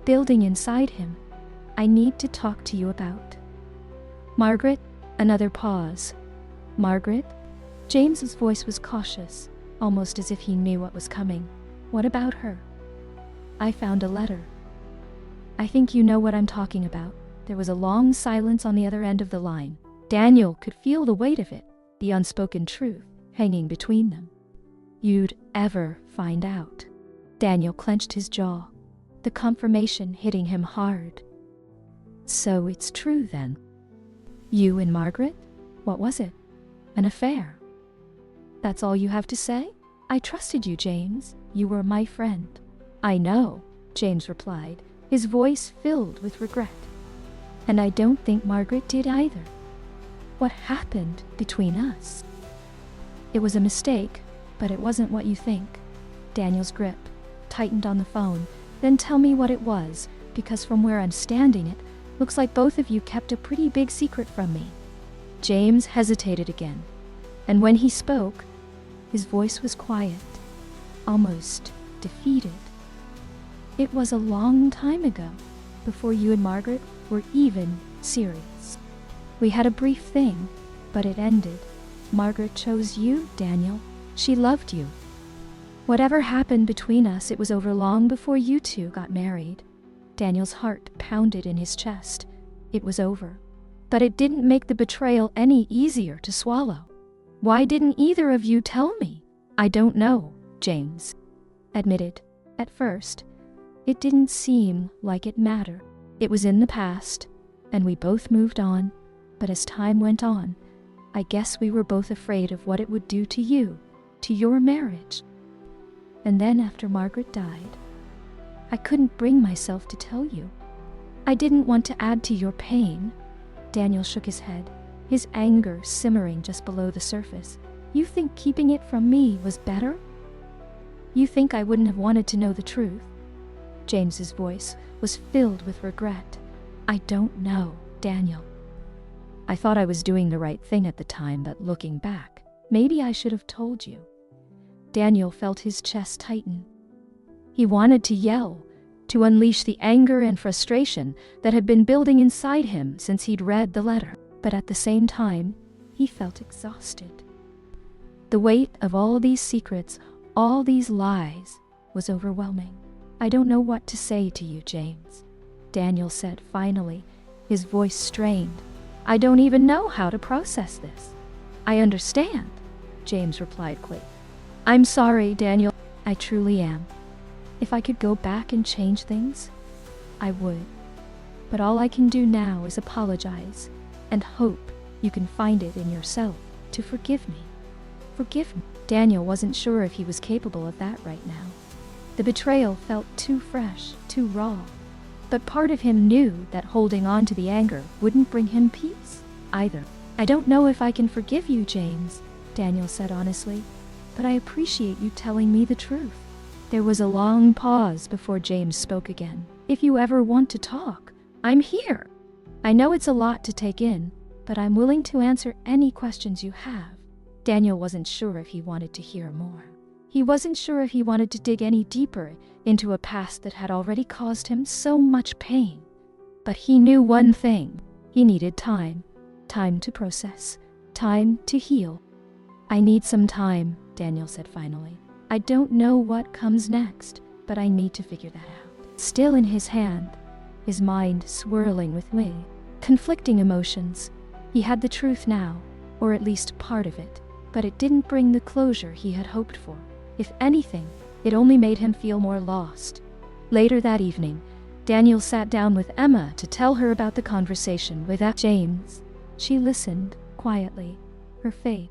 Building inside him, "I need to talk to you about Margaret." Another pause. "Margaret?" James's voice was cautious, almost as if he knew what was coming. "What about her?" "I found a letter." "I think you know what I'm talking about." There was a long silence on the other end of the line. Daniel could feel the weight of it, the unspoken truth, hanging between them. "You'd ever find out." Daniel clenched his jaw, the confirmation hitting him hard. "So it's true then? You and Margaret? What was it? An affair? That's all you have to say? I trusted you, James. You were my friend." "I know," James replied, his voice filled with regret. "And I don't think Margaret did either. What happened between us? It was a mistake, but it wasn't what you think." Daniel's grip tightened on the phone. "Then tell me what it was, because from where I'm standing it looks like both of you kept a pretty big secret from me." James hesitated again, and when he spoke, his voice was quiet, almost defeated. "It was a long time ago, before you and Margaret were even serious. We had a brief thing, but it ended. Margaret chose you, Daniel. She loved you. Whatever happened between us, it was over long before you two got married." Daniel's heart pounded in his chest. It was over. But it didn't make the betrayal any easier to swallow. "Why didn't either of you tell me?" "I don't know," James admitted. "At first, it didn't seem like it mattered. It was in the past, and we both moved on. But as time went on, I guess we were both afraid of what it would do to you, to your marriage. And then after Margaret died, I couldn't bring myself to tell you. I didn't want to add to your pain." Daniel shook his head, his anger simmering just below the surface. "You think keeping it from me was better? You think I wouldn't have wanted to know the truth?" James's voice was filled with regret. "I don't know, Daniel. I thought I was doing the right thing at the time, but looking back, maybe I should have told you." Daniel felt his chest tighten. He wanted to yell, to unleash the anger and frustration that had been building inside him since he'd read the letter. But at the same time, he felt exhausted. The weight of all these secrets, all these lies, was overwhelming. "I don't know what to say to you, James," Daniel said finally, his voice strained. "I don't even know how to process this." "I understand," James replied quickly. "I'm sorry, Daniel. I truly am. If I could go back and change things, I would. But all I can do now is apologize and hope you can find it in yourself to forgive me." Forgive me? Daniel wasn't sure if he was capable of that right now. The betrayal felt too fresh, too raw. But part of him knew that holding on to the anger wouldn't bring him peace either. "I don't know if I can forgive you, James," Daniel said honestly, "but I appreciate you telling me the truth." There was a long pause before James spoke again. "If you ever want to talk, I'm here. I know it's a lot to take in, but I'm willing to answer any questions you have." Daniel wasn't sure if he wanted to hear more. He wasn't sure if he wanted to dig any deeper into a past that had already caused him so much pain. But he knew one thing. He needed time. Time to process. Time to heal. "I need some time," Daniel said finally. "I don't know what comes next, but I need to figure that out." Still in his hand, his mind swirling with conflicting emotions. He had the truth now, or at least part of it, but it didn't bring the closure he had hoped for. If anything, it only made him feel more lost. Later that evening, Daniel sat down with Emma to tell her about the conversation with James. She listened quietly, her face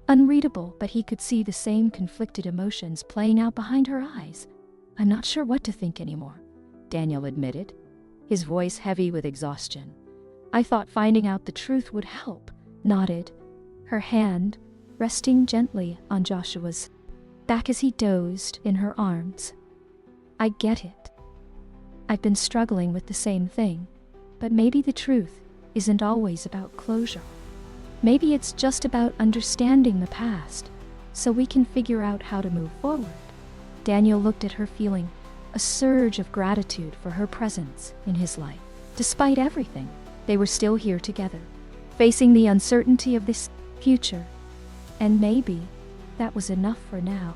unreadable, but he could see the same conflicted emotions playing out behind her eyes. "I'm not sure what to think anymore," Daniel admitted, his voice heavy with exhaustion. "I thought finding out the truth would help," nodded, her hand resting gently on Joshua's back as he dozed in her arms. "I get it. I've been struggling with the same thing, but maybe the truth isn't always about closure. Maybe it's just about understanding the past, so we can figure out how to move forward." Daniel looked at her, feeling a surge of gratitude for her presence in his life. Despite everything, they were still here together, facing the uncertainty of this future. And maybe that was enough for now.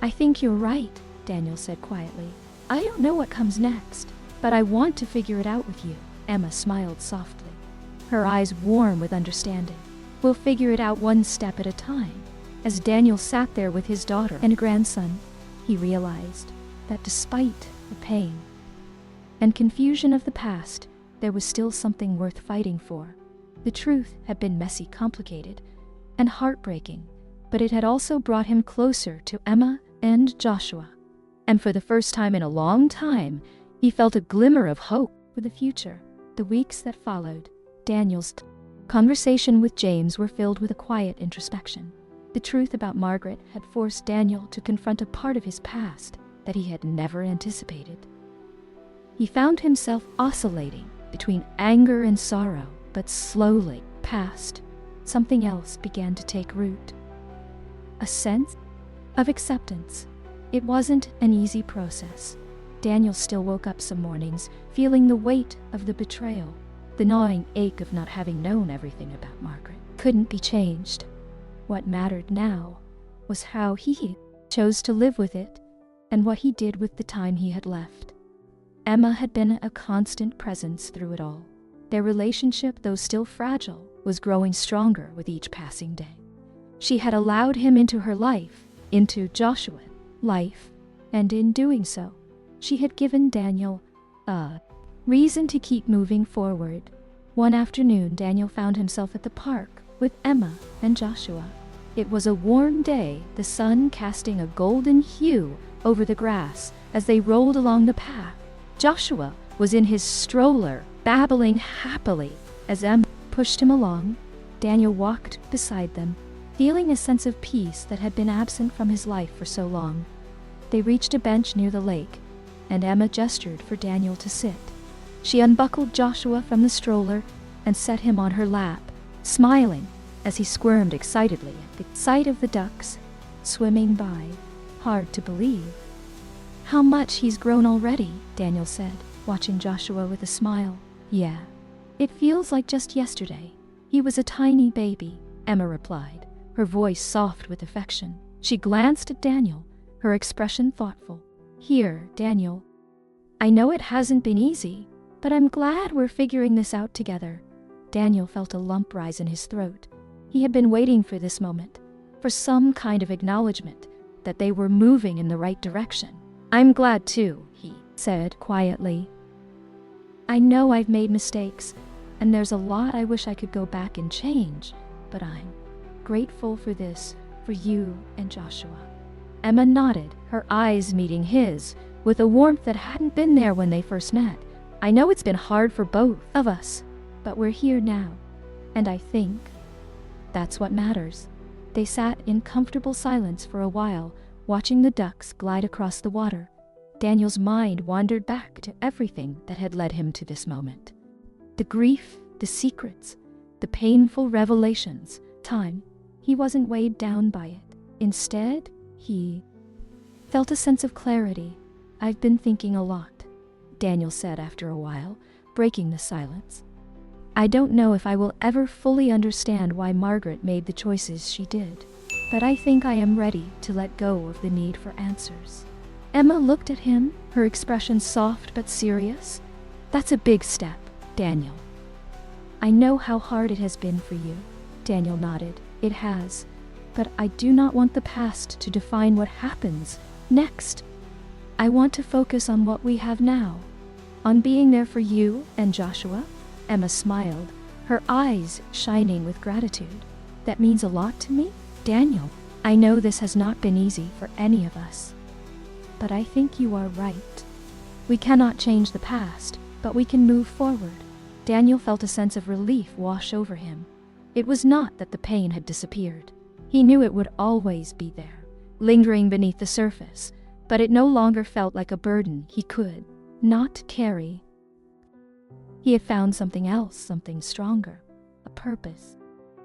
"I think you're right," Daniel said quietly. "I don't know what comes next, but I want to figure it out with you." Emma smiled softly, her eyes warm with understanding. "We'll figure it out one step at a time." As Daniel sat there with his daughter and grandson, he realized that despite the pain and confusion of the past, there was still something worth fighting for. The truth had been messy, complicated, and heartbreaking, but it had also brought him closer to Emma and Joshua. And for the first time in a long time, he felt a glimmer of hope for the future. The weeks that followed, Daniel's conversation with James were filled with a quiet introspection. The truth about Margaret had forced Daniel to confront a part of his past that he had never anticipated. He found himself oscillating between anger and sorrow, but slowly, past, something else began to take root. A sense of acceptance. It wasn't an easy process. Daniel still woke up some mornings feeling the weight of the betrayal. The gnawing ache of not having known everything about Margaret couldn't be changed. What mattered now was how he chose to live with it and what he did with the time he had left. Emma had been a constant presence through it all. Their relationship, though still fragile, was growing stronger with each passing day. She had allowed him into her life, into Joshua's life, and in doing so, she had given Daniel a reason to keep moving forward. One afternoon, Daniel found himself at the park with Emma and Joshua. It was a warm day, the sun casting a golden hue over the grass as they rolled along the path. Joshua was in his stroller, babbling happily as Emma pushed him along. Daniel walked beside them, feeling a sense of peace that had been absent from his life for so long. They reached a bench near the lake, and Emma gestured for Daniel to sit. She unbuckled Joshua from the stroller and set him on her lap, smiling as he squirmed excitedly at the sight of the ducks swimming by. "Hard to believe how much he's grown already," Daniel said, watching Joshua with a smile. "Yeah, it feels like just yesterday. He was a tiny baby," Emma replied, her voice soft with affection. She glanced at Daniel, her expression thoughtful. "Here, Daniel. I know it hasn't been easy, but I'm glad we're figuring this out together." Daniel felt a lump rise in his throat. He had been waiting for this moment, for some kind of acknowledgement that they were moving in the right direction. "I'm glad too," he said quietly. "I know I've made mistakes, and there's a lot I wish I could go back and change, but I'm grateful for this, for you and Joshua." Emma nodded, her eyes meeting his, with a warmth that hadn't been there when they first met. "I know it's been hard for both of us, but we're here now, and I think that's what matters." They sat in comfortable silence for a while, watching the ducks glide across the water. Daniel's mind wandered back to everything that had led him to this moment. The grief, the secrets, the painful revelations. Time He wasn't weighed down by it. Instead, he felt a sense of clarity. "I've been thinking a lot," Daniel said after a while, breaking the silence. "I don't know if I will ever fully understand why Margaret made the choices she did, but I think I am ready to let go of the need for answers." Emma looked at him, her expression soft but serious. "That's a big step, Daniel." "I know how hard it has been for you," Daniel nodded. "It has, but I do not want the past to define what happens next. I want to focus on what we have now, on being there for you and Joshua." Emma smiled, her eyes shining with gratitude. "That means a lot to me, Daniel. I know this has not been easy for any of us, but I think you are right. We cannot change the past, but we can move forward." Daniel felt a sense of relief wash over him. It was not that the pain had disappeared. He knew it would always be there, lingering beneath the surface, but it no longer felt like a burden he could not carry. He had found something else, something stronger, a purpose.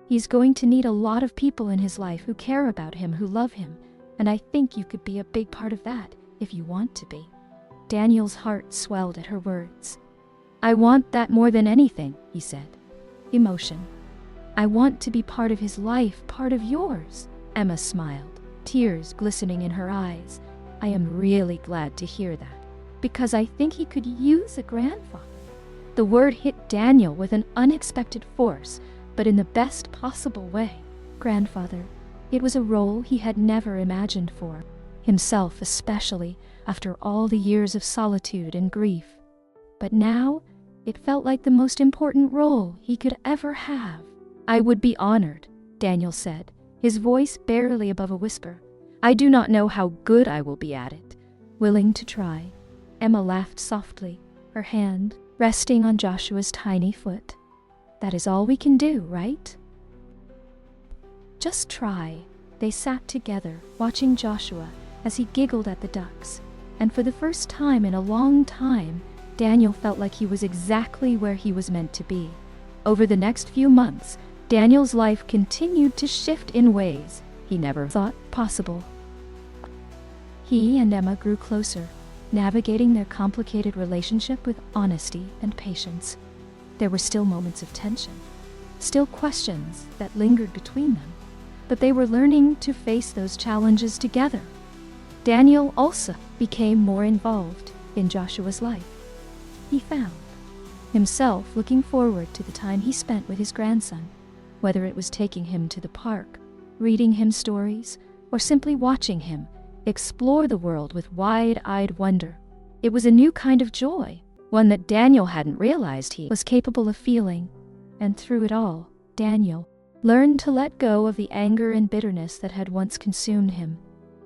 He's going to need a lot of people in his life who care about him, who love him, and I think you could be a big part of that if you want to be. Daniel's heart swelled at her words. "I want that more than anything," he said. "Emotion. I want to be part of his life, part of yours." Emma smiled, tears glistening in her eyes. "I am really glad to hear that, because I think he could use a grandfather." The word hit Daniel with an unexpected force, but in the best possible way. Grandfather. It was a role he had never imagined for himself, especially after all the years of solitude and grief. But now, it felt like the most important role he could ever have. "I would be honored," Daniel said, his voice barely above a whisper. "I do not know how good I will be at it." "Willing to try." Emma laughed softly, her hand resting on Joshua's tiny foot. "That is all we can do, right? Just try." They sat together, watching Joshua as he giggled at the ducks, and for the first time in a long time, Daniel felt like he was exactly where he was meant to be. Over the next few months, Daniel's life continued to shift in ways he never thought possible. He and Emma grew closer, navigating their complicated relationship with honesty and patience. There were still moments of tension, still questions that lingered between them, but they were learning to face those challenges together. Daniel also became more involved in Joshua's life. He found himself looking forward to the time he spent with his grandson, whether it was taking him to the park, reading him stories, or simply watching him explore the world with wide-eyed wonder. It was a new kind of joy, one that Daniel hadn't realized he was capable of feeling. And through it all, Daniel learned to let go of the anger and bitterness that had once consumed him.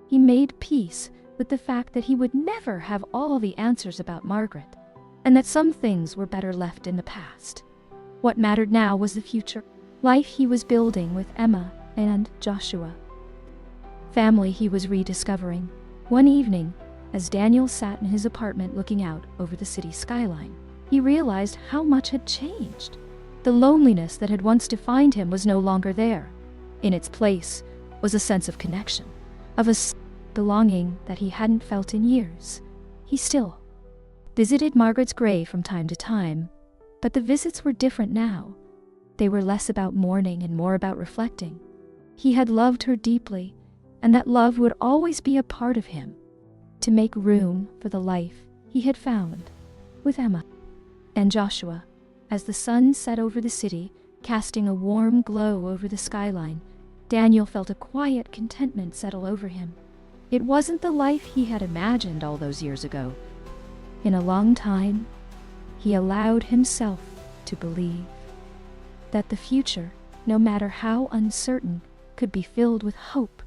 He made peace with the fact that he would never have all the answers about Margaret, and that some things were better left in the past. What mattered now was the future, life he was building with Emma and Joshua, family he was rediscovering. One evening, as Daniel sat in his apartment looking out over the city skyline, he realized how much had changed. The loneliness that had once defined him was no longer there. In its place was a sense of connection, of a belonging that he hadn't felt in years. He still visited Margaret's grave from time to time, but the visits were different now. They were less about mourning and more about reflecting. He had loved her deeply, and that love would always be a part of him, to make room for the life he had found with Emma and Joshua. As the sun set over the city, casting a warm glow over the skyline, Daniel felt a quiet contentment settle over him. It wasn't the life he had imagined all those years ago. In a long time, he allowed himself to believe that the future, no matter how uncertain, could be filled with hope